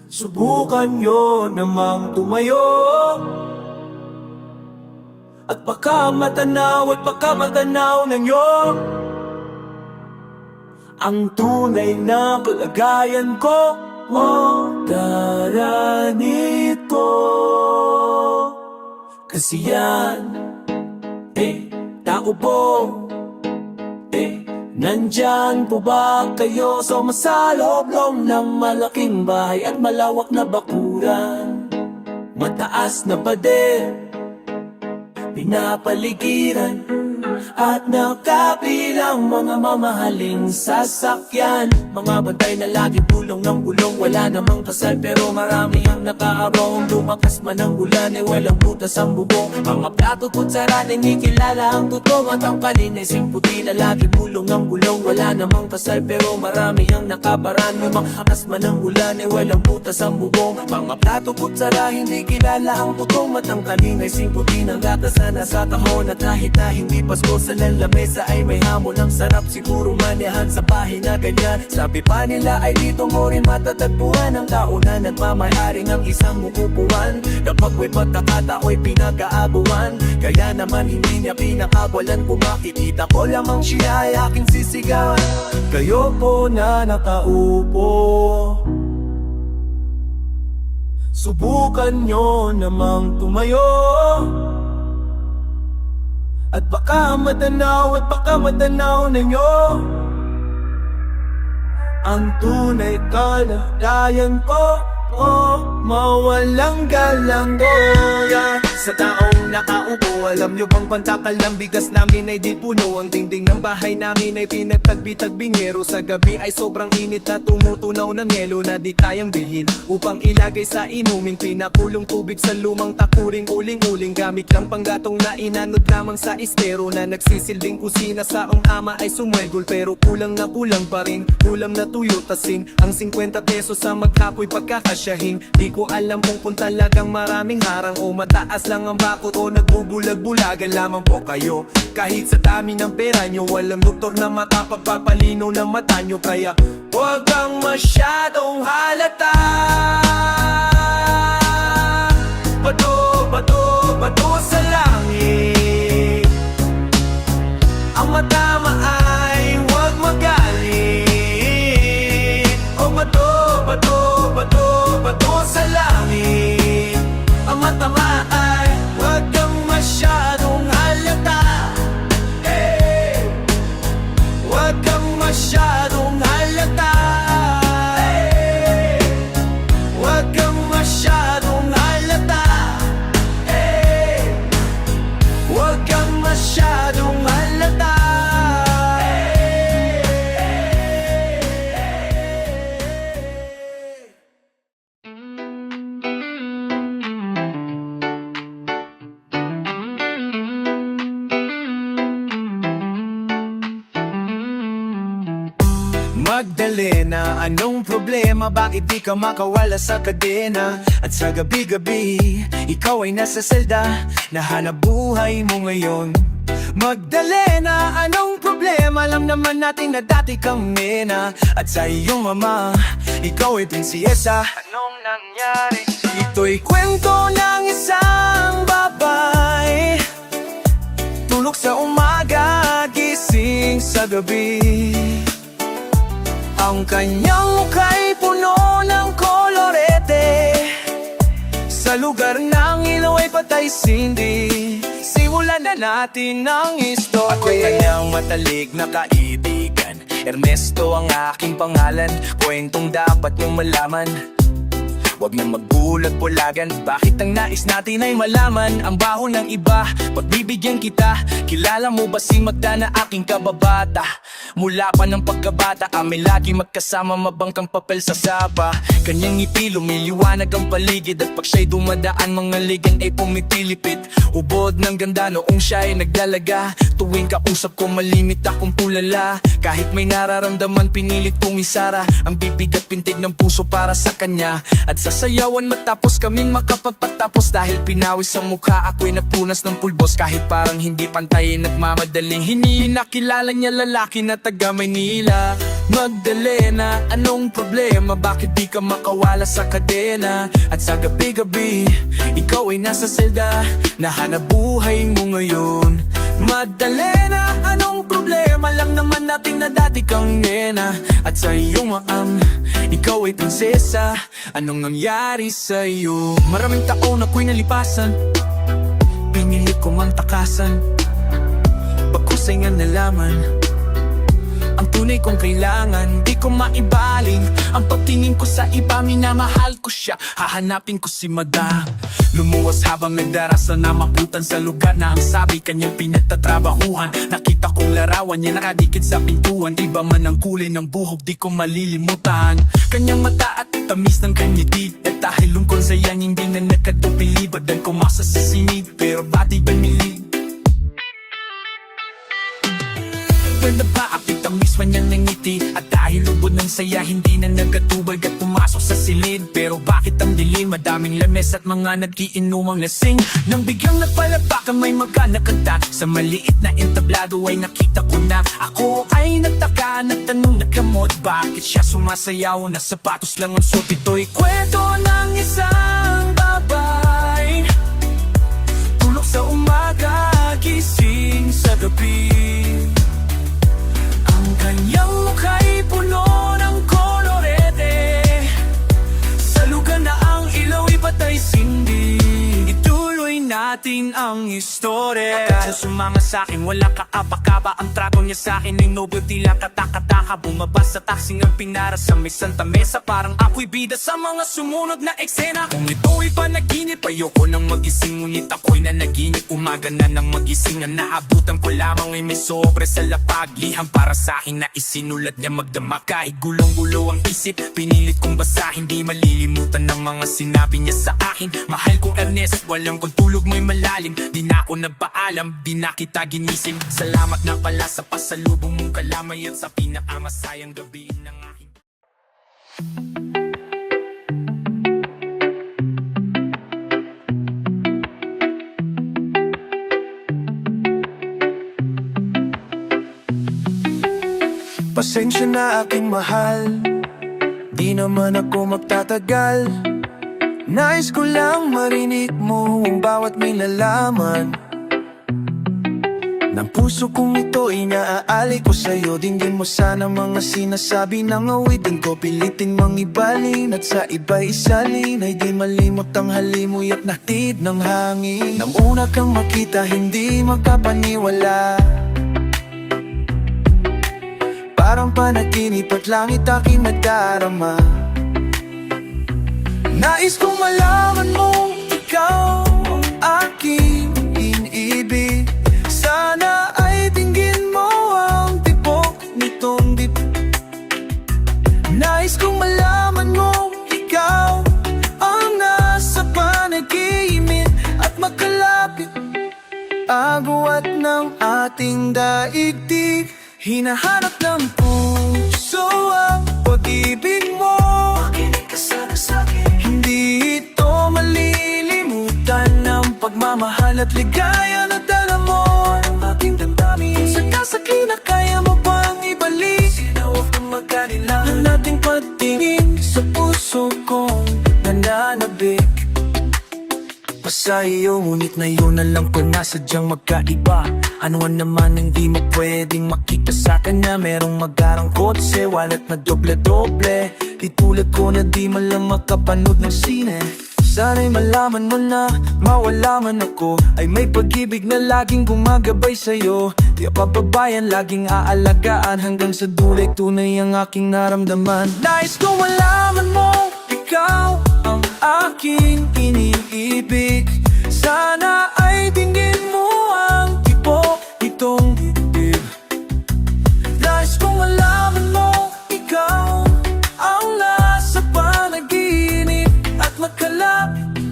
subukan nyo namang tumayo, at baka matanaw ninyo ang tunay na kalagayan ko, daranit ko. Kasi yan, tao po, nandyan po ba kayo sa masaloob-loob ng malaking bahay at malawak na bakuran? Mataas na pader, pinapaligiran, at nakabilang mga mamahaling sasakyan. Mga bantay na lagi bulong ng bulong, wala namang kasal pero marami ang nakaarong. Lumakas man ang ulan walang butas ang bubong. Mga plato kutsara na kilala ang tutong, at ang palinising puti na lagi bulong ng bulong. Wala namang kasal pero marami ang nakabaran. Lumakas man ang ulan walang butas ang bubong. Mga plato kutsara hindi kilala ang tutong, at ang palinising puti ng gatas na nasa kahon. At kahit na hindi Pasko sa lamesa ay may hamon. Ang sarap siguro manihan sa pahina ganyan. Sabi pa nila ay dito mo rin matatagpuan ang taonan at mamaharing ang isang upuan. Kapag may pagkakatao'y pinag-aabuan, kaya naman hindi niya pinakawalan. Kung makikita ko lamang siya ay aking sisigawan. Kayo po na nakaupo, subukan nyo namang tumayo, at baka matanaw ninyo ang tunay kalagayan ko, mawalang galang ko. Sa taong nakaupo, alam nyo bang pantakal ng bigas namin ay di puno? Ang dingding ng bahay namin ay pinagtagbi-tagbingero. Sa gabi ay sobrang init na tumutunaw ng yelo na di kayang bilhin upang ilagay sa inuming pinakulong tubig sa lumang takuring uling-uling. Gamit lang panggatong na inanod lamang sa estero na nagsisilbing kusina sa ang ama ay sumwelgol. Pero kulang na kulang pa rin, kulang na tuyo tasin ang 50 pesos sa magkapoy pagkakasyahin. Di ko alam kung talagang maraming harang o mataas lang ang bakot o nagbubulag-bulagan lamang po kayo. Kahit sa dami ng pera nyo, walang doktor na makapagpapalinaw ng mata nyo. Kaya huwag kang masyadong halata. Bato sa langit, ang matama ay huwag magalit. O bato sa langit, ang matama ay huwag kang masyadong halata. Huwag kang masyadong halata. Huwag kang Magdalena, anong problema? Bakit di ka makawala sa kadena? At sa gabi-gabi, ikaw ay nasa selda. Nahanap buhay mo ngayon. Magdalena, anong problema? Alam naman natin na dati kang nena. At sa iyong ama, ikaw ay prinsesa. Anong nangyari? Ito'y kwento ng isang babae, tulog sa umaga, gising sa gabi. Ang kanyang mukha'y puno ng kolorete. Sa lugar ng ilaw ay patay sindi. Simulan na natin ang istorya. Ako'y kanyang matalik na kaibigan. Ernesto ang aking pangalan. Kwentong dapat niyong malaman. Huwag na magbulag-bulagan. Bakit ang nais natin ay malaman ang baho ng iba? Pagbibigyan kita. Kilala mo ba si Magda na aking kababata? Mula pa ng pagkabata kami lagi magkasama, mabangkang papel sa sapa. Kanyang ngiti lumiliwanag ang paligid. At pag siya'y dumadaan mga ligan ay pumitilipit. Ubod ng ganda noong siya ay nagdalaga. Tuwing kausap ko malimit akong tulala. Kahit may nararamdaman pinilit kong isara ang bibig at pintig ng puso para sa kanya. At sasayawan matapos kaming makapagpatapos. Dahil pinawis sa mukha ako'y napunas ng pulbos. Kahit parang hindi pantay nagmamadaling hinihin. Nakilala niya lalaki na taga Maynila. Magdalena, anong problema? Bakit di ka makawala sa kadena? At sa gabi-gabi, ikaw ay nasa selda. Nahanap buhay mo ngayon. Magdalena, anong problema? Lang naman natin na dati kang nena. At sa iyong maam, ikaw ay prinsesa. Anong nangyari sa'yo? Maraming taon ako'y nalipasan. Pinili ko mang takasan. Pagkusay nga nalaman ang tunay kong kailangan. Di ko maibaling ang pagtingin ko sa iba. Minamahal ko siya, hahanapin ko si Magda. Lumuwas habang nagdarasal na maputan sa lugar na ang sabi kanyang pinagtatrabahuhan. Nakita kong larawan niya nakadikit sa pintuan. Iba man ang kulay ng buhok, di ko malilimutan. Kanyang mata at tamis ng kanyiti. At dahil lungkol sa yan, hindi na nakatupilibad. Dan kumasa sa sinig, pero bati ba nilig? Ganda pa apit ang miswa niyang nangiti. At dahil lubod ng saya, hindi na nagatubag at pumasok sa silid. Pero bakit ang dilim? Madaming lames at mga nagkiinumang lasing. Nang biglang nagpalapakan may magkanakanta. Sa maliit na entablado ay nakita ko na. Ako ay nagtaka, nagtanong nakamot. Bakit siya sumasayaw na sapatos lang ang suot? Ito'y kwento ng isang babae, tulog sa umaga, gising sa gabi. Kanyang mukha'y puno ng kolorete. Sa lugar na ang ilaw ay patay sindi. Ituloy natin ang istorya. Akala sumama sa'kin, wala kaapa-kapa. Ang trato niya sa'kin ay noble, tila kataka-taka. Bumabas sa taxi ng pinara sa may Santa Mesa. Parang ako'y bida sa mga sumunod na eksena. Kung ito'y panaginip, ayoko nang magising. Ngunit ako'y nanaginip, umaga na nang magising. Ang naabutan ko lamang ay may sobre sa lapag. Liham para sa'kin na isinulat niya magdama. Kahit gulong-gulo ang isip, pinilit kong basahin. Di malilimutan ng mga sinabi niya sa akin. Mahal kong Ernest, walang pagtulog mo'y malalim. Di na ako nagpaalam, di na kita ginising. Salamat na pala sa pasalubong mong kalamay. At sa pinakamasayang gabi ng aking Pasensya na aking mahal, di naman ako magtatagal. Nais ko lang marinig mo ang bawat may nalaman. Ng puso kong ito inaaali ko sa'yo. Dinggin mo sana mga sinasabi ng awitin ko. Pilitin mang ibalin at sa iba'y isalin. Ay di malimot ang halimoy at naktid ng hangin. Nang una kang makita hindi magkapaniwala. Parang panaginip at langit aking nadarama. Nais kong malaman mong ikaw ang aking inibig. Sana ay dinggin mo ang tibok nitong dip. Nais kong malaman mong ikaw ang nasa panaginip at magkalapit. Agwat ng ating daigdig, hinahanap ng puso ang pag-ibig mo. Makinig ka sana sa'kin. Hindi ito malilimutan ng pagmamahal at ligaya na dala mo ng aking damdamin. Sa kasakli na kaya mo pang ibalik, sinawag ng magkanila ang ating patingin sa puso kong nananabik. Pasayo, ngunit ngayon alam ko na sadyang magkaiba. Ano naman ang di mo pwedeng makita sa kanya. Merong magarang kotse, wallet na doble-doble. Di tulad ko na di man lang makapanood ng sine. Sana'y malaman mo na, mawala man ako, ay may pag-ibig na laging gumagabay sa'yo. Di pababayan, laging aalagaan, hanggang sa duloy tunay ang aking naramdaman. Nais ko malaman mo, ikaw ang aking iniibig. Sana ay tingin mo ang tipo itong dibdib. Nais kong malaman mo, ikaw ang nasa panaginip at makalapit,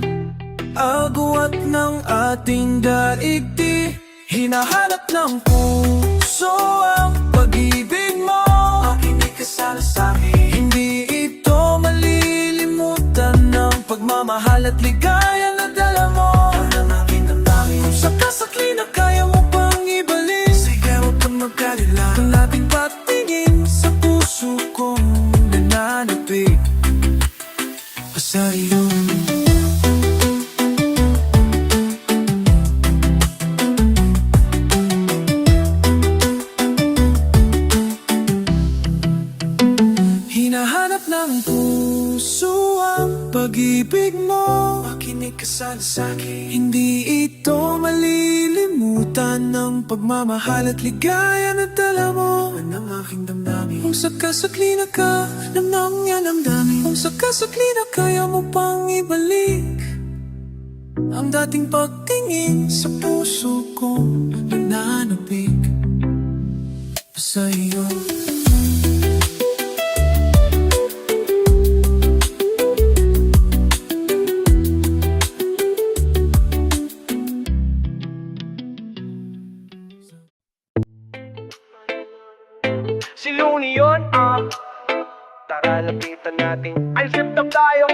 agwat ng ating daigdig. Hinahanap ng puso ang pag-ibig mo. Makinig ka sana sa'kin. Hindi ito malilimutan ng pagmamahal at ligaya na dala mo ng aking damdamin. Kung sa kasakli na kaya mo pang ibalik, sige huwag kang magkalila. Ang ating patingin sa puso kong nananapig. Sa'yo. Hinahanap ng puso ang pag-ibig mo. Makinig ka sana sa'kin. Hindi ito malilimutan ng pagmamahal at ligaya na dala mo ng aking damdamin. Kung sakasakli na ka, namnam yan ang dami. Kung sakasakli na kaya mo pang ibalik ang dating pagtingin sa puso kong nananapig sa'yo. Si Looney yun, tara lapitan natin. Ay, zip up tayo.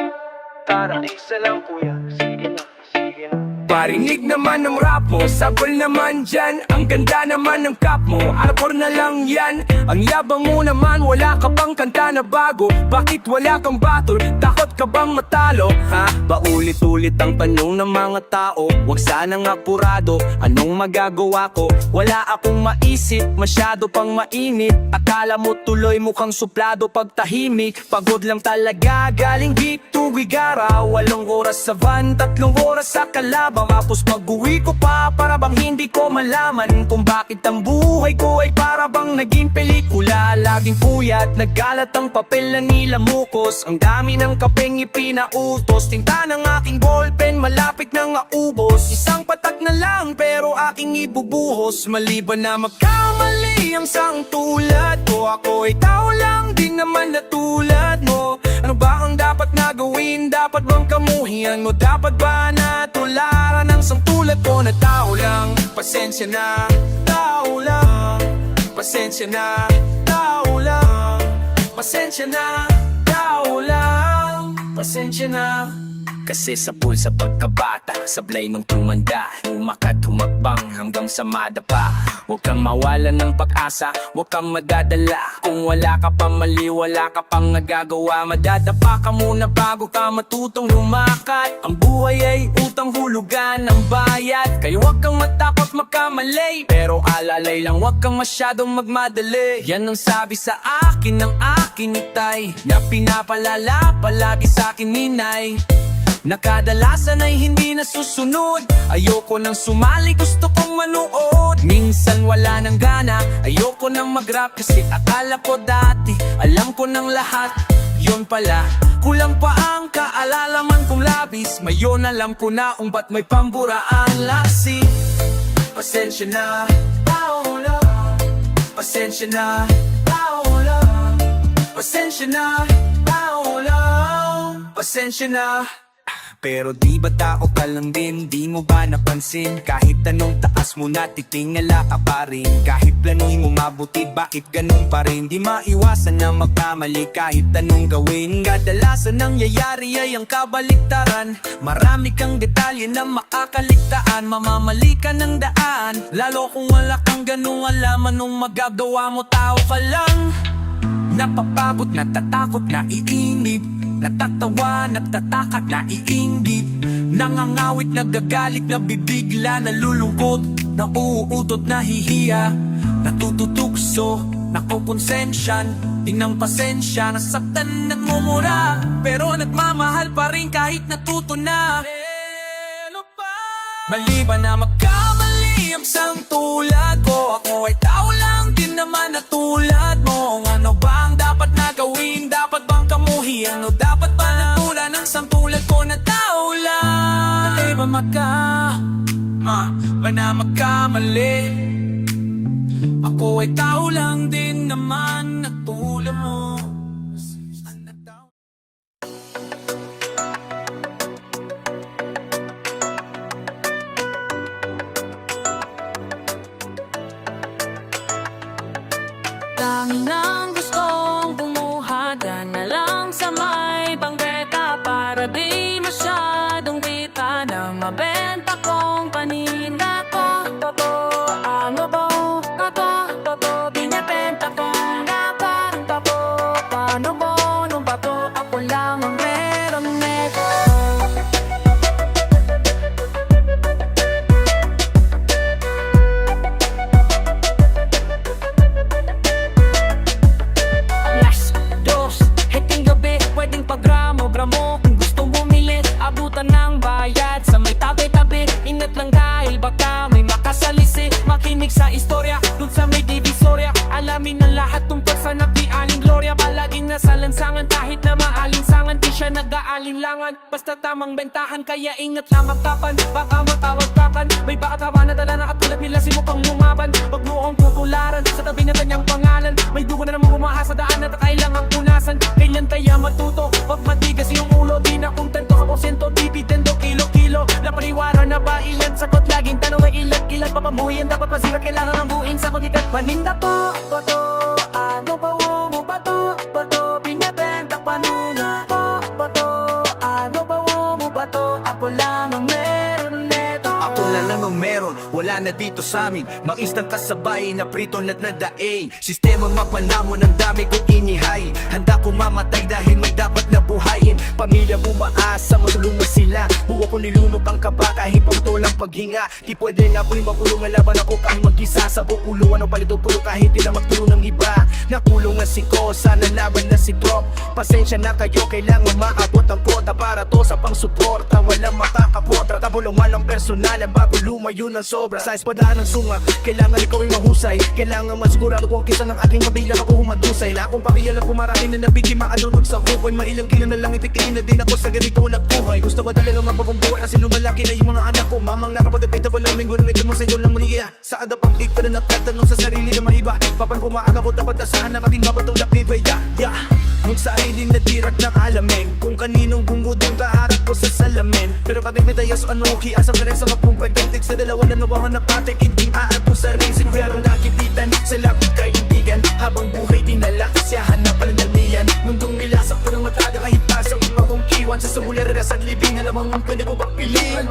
Tara, isa lang kuya. Sige na, sige na. Parinig naman ng rap mo, sabol naman dyan. Ang ganda naman ng cap mo, arbor na lang yan. Ang yabang mo naman, wala ka bang kanta na bago? Bakit wala kang battle? Takot ka bang matalo? Ha? Paulit-ulit ang tanong ng mga tao. Huwag sanang apurado, anong magagawa ko? Wala akong maisip, masyado pang mainit. Akala mo tuloy mukhang suplado pag tahimik. Pagod lang talaga, galing beat to Wigara. 8 oras sa van, 3 oras sa kalabang. Tapos pag-uwi ko pa, para bang hindi ko malaman kung bakit ang buhay ko ay para bang naging pelikula. Laging puyat, naggalat ang papel na nilamukos. Ang dami ng kapeng ipinautos. Tinta ng aking ballpen, malapit nang maubos. Isang patak na lang, pero aking ibubuhos. Maliban na magkamali ang sang tulad ko, ako ay tao lang din naman na tulad mo. Ano ba ang dapat na gawin? Dapat bang kamuhian mo? Dapat ba na tularan ng sang tulad ko na tao lang? Pasensya na, tao lang. Pasensya na, tao lang. Pasensya na, tao lang. Pasensya na. Kasi sa pulsa pagkabata, sablay nung tumanda, umakat humakbang hanggang sa madapa. Huwag kang mawalan ng pag-asa, huwag kang madadala. Kung wala ka pa mali, wala ka pang nagagawa. Madadapa ka muna bago ka matutong lumakat. Ang buhay ay utang hulugan ng bayad. Kaya huwag kang matakot magkamali, pero alalay lang, huwag kang masyadong magmadali. Yan ang sabi sa akin ng aking itay, na pinapalala palagi sa akin ninay. Nakadalasan ay hindi nasusunod. Ayoko nang sumali, gusto kong manood. Minsan wala nang gana, ayoko nang mag-rap. Kasi akala ko dati, alam ko ng lahat. Yun pala, kulang pa ang kaalalaman kong labis. Ngayon alam ko na kung ba't may pamburaan lasi. Pasensya na, tao lang. Pasensya na, tao lang. Pasensya na, tao lang. Pasensya na. Pero di ba tao ka lang din, di mo ba napansin? Kahit anong taas mo na titingala ka pa rin. Kahit planuhin mo mabuti, bakit ganun pa rin? Di maiwasan na magkamali kahit anong gawin. Kadalasan nangyayari ay ang kabaliktaran. Marami kang detalye na makakaligtaan. Mamamali ka ng daan, lalo kung wala kang ganung alam. Anong magagawa mo, tao ka lang. Napapagod, natatakot, naiinip. Natatawa, nagtatakot, naiinggit. Nangangawit, nagagalit, nabibigla, nalulungkot, nauutot, nahihiya, natututukso, nakukonsensyan, tinang pasensya, nasaktan, nagmumura, pero nagmamahal pa rin kahit natuto na. Maliban na magkamali ang sang tulad ko, ako ay tao lang din naman na tulad mo. Ano ba ang dapat na gawin? Dapat bang kamuhian? O dapat ba natula ng sang tulad ko na tao lang? Maliban ba na magkamali? Ako ay tao lang din naman na tulad mo. Tanging nang gustong bumuhada na lang sa may banggeta para di masyadong kita na mabenta kong paninda ko. Ano ba? Binibenta kong dapat paano ba? Nung bato ako lang ang meron nito. Gramo kung gusto bumili, abutan ng bayad sa may tabi-tabi. Ingat lang dahil baka may makasalisi. Makinig sa istorya dun sa may divisorya. Alamin ang lahat tungkol sa napialing gloria. Palaging nasa lansangan kahit na maalinsangan. Di siya nag-aalinlangan, basta tamang bentahan. Kaya ingat lang magtapan, baka matawag-tapan. May bakatawa na dala na katulad nila simupang lumaban. Wag mo akong tutularan sa tabi na kanyang pangalan. May dugo na namang bumaha sa daan na kailangang punasan. Kailan tayo matuto, wag matigas yung ulo. Di na kontento ka porsyento, dividendo, kilo-kilo. Napaniwara na ba ilan? Sagot laging tanong ay ilan papamuhin, dapat masira, kailangan ang buuin. Sakot ikat paninda po, bato. Ano ba mo bato, bato. Binibenta panuna po, bato. Ano ba mo bato. Ako lang ang meron neto. Ako lang ang meron, wala na dito sa amin. Mag-instant kasabay na prito na daing. Sistemang mapanamon ang dami kong inihay. Handa ko mamatay dahil may dapat na buhayin. Pamilya bumaasa, matulungan sila. Buo ko nilunok ang kaba kahit pagtulang paghinga. Di pwede nga ako'y makulong, laban ako kahit mag-isa. Sa bukulungan o palito pulo kahit di na magtulong ng iba. Nakulong na si Kosa, nalaban na si Drop. Pasensya na kayo, kailangan maabot ang kota para to sa pang-suporta. Walang makakaporta, tabulong walang personalan bago lumayo ng sobra. Sa espadaan ng sunga, kailangan ikaw ay mahusay. Kailangan masigurado kung kisa ng aking mabilang ako humadusay. Na akong pakiyala kung marami na nabiktima alunod sa hukay. Mailang kilo na lang itikiin na din ako sa ganito nagbuhay. Gusto ko talaga mapapambuhay kasi lumalaki na yung mga anak ko. Mamang nakapagdapita pa lang linggo na ito mo sa iyo lang maniya. Sa adapang ik pa na nagtatanong sa sarili na maiba. Papan ko maaga ko dapat asahan na kating mapatulak ni Veda. Kung sariling natirak ng alamin, kung kaninong bungudong kaharap ko sa salamin. Pero kapag may tayas o ano, kiasang ka rin sa kapumpay. Tentik sa dalawa na nawahan na patek, hindi aapo sa racing. Pero nakikitan sa lapit kaibigan. Habang buhay dinala, kasyahan na pananalian. Mundong nilasak ko ng mataga kahit pasang imagong iwan. Sa sumulera sa libing, alamang ang pwede ko bang piliin.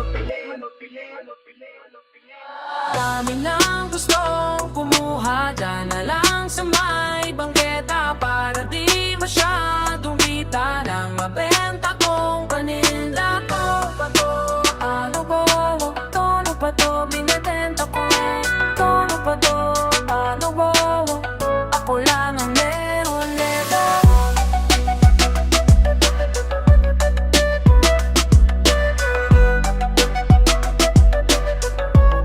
Dami lang gustong kumuha, dyan na lang sa may banggeta para di masyadong kita nang mabenta kong paninda ko. Bato, ano ba? Tono pa to, binibenta ko. Tono pa to, ano ba? Ako lang ang meron nito.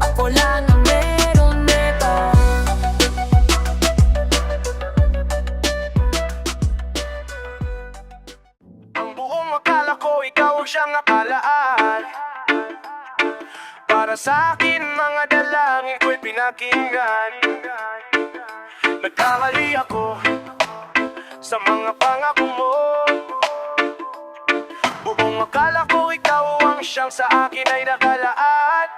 Ako lang ang meron nito. Ang buong akala ko ikaw ang siyang akalaan. Para sa akin mga dalangin ko'y pinakinggan. Nagkamali ako sa mga pangako mo. Buong Kung akala ko ikaw ang siyang sa akin ay nakalaan.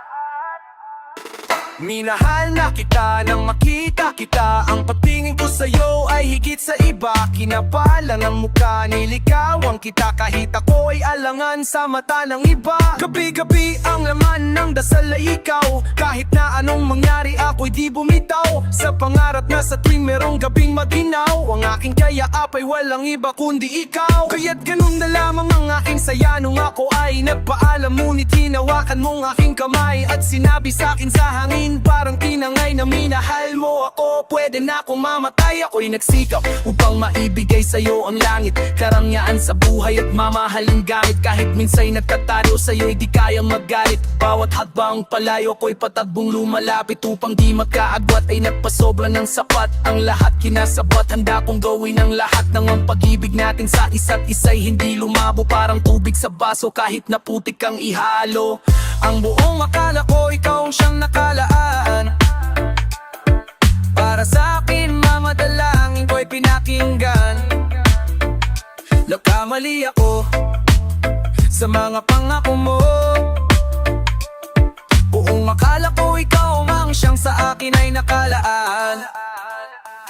Minahal na kita nang makita kita. Ang patingin ko sa'yo ay higit sa iba. Kinapalan ang mukha, niligawan kita kahit ako ay alangan sa mata ng iba. Gabi-gabi ang laman ng dasal ay ikaw. Kahit na anong mangyari ako'y di bumitaw. Sa pangarap na sa tuwing merong gabing maginaw, ang aking kayaap ay walang iba kundi ikaw. Kaya't ganun na lamang ang aking saya nung ako ay nagpaalam. Ngunit hinawakan mong aking kamay at sinabi sa'kin sa hangin, parang tinangay na minahal mo ako. Pwede na akong mamatay, ako'y nagsikap upang maibigay sa'yo ang langit. Karangyaan sa buhay at mamahaling gamit. Kahit minsa'y nagtatalo sa'yo'y di kayang magalit. Bawat hadbang palayo ko'y patakbong lumalapit. Upang di magkaagwat ay nagpasobra ng sapat. Ang lahat kinasabat, handa kong gawin ang lahat. Nang ang pag-ibig natin sa isa't isa'y hindi lumabo. Parang tubig sa baso kahit na putik kang ihalo. Ang buong akala ko ikaw ang siyang nakalaan. Para sa akin mamadalangin ko'y pinakinggan. Nagkamali ako sa mga pangako mo. Buong akala ko ikaw ang siyang sa akin ay nakalaan.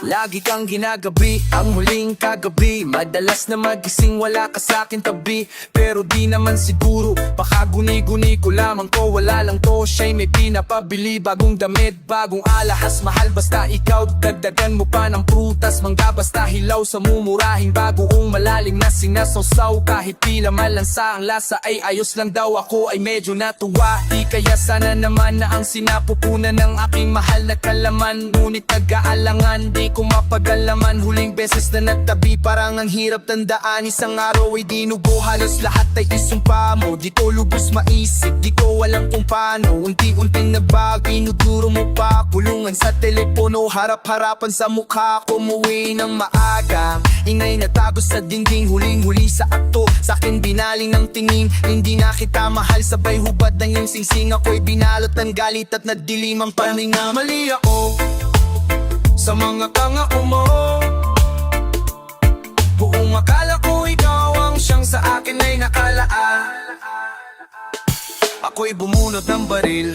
Lagi kang ginagabi, ang huling kagabi. Madalas na magising wala ka sa'kin tabi. Pero di naman siguro, baka guni-guni ko lamang to. Wala lang to, siya'y may pinapabili. Bagong damit, bagong alahas, mahal basta ikaw. Dagdagan mo pa ng prutas, mangga basta hilaw sa mumurahing bagoong malalim na sinasawsaw. Kahit pila malansa ang lasa ay ayos lang daw. Ako ay medyo natuwa, di kaya sana naman na ang sinapupunan ng aking mahal na kalaman. Ngunit nag-aalangan, di ko mapagalaman. Huling beses na nagtabi, parang ang hirap tandaan. Isang araw ay dinugo, halos lahat ay isumpa mo. Di ko lubos maisip, di ko alam kung paano. Unti-unting nagbago, inuduro mo pa. Kulungan sa telepono, harap-harapan sa mukha ko. Umuwi ng maaga, ingay na tago sa dingding. Huling-huli sa akto, sa'kin binaling ng tingin. Hindi na kita mahal, sabay hubad ng iyong singsing. Ako'y binalot ng galit at nadilim ang paninga. Mali ako sa mga pangako mo. Buong akala ko ikaw ang siyang sa akin ay nakalaan. Ako'y bumunot ng baril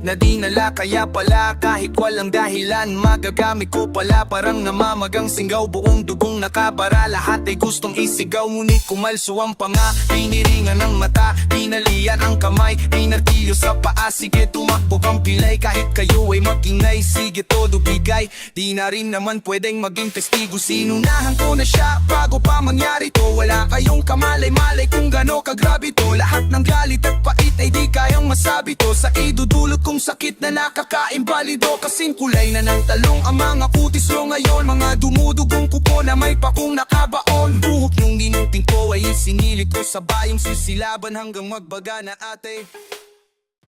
na dinala, kaya pala kahit walang dahilan magagamit ko pala. Parang namamagang singgaw, buong dugong nakabara. Lahat ay gustong isigaw, ngunit kumalso ang panga. Piniringan ng mata, pinalian ang kamay. Pinartilyo sa paa, sige tumakbo kang pilay. Kahit kayo ay magingay, sige todo bigay. Di na rin naman pwedeng maging testigo. Sinunahan ko na siya bago pa mangyari to. Wala kayong kamalay-malay kung gano kagrabe to. Lahat ng galit at pait ay di kayang masabi to. Sa idudulot kong sakit na nakakaimbalido. Kasing kulay na ng talong ang mga kutis mo ngayon. Mga dumudugong kuko na may pakong nakabaon. Buhok nung ginuting ko ay sinilip ko sa bayong sisilaban hanggang magbaga na ate.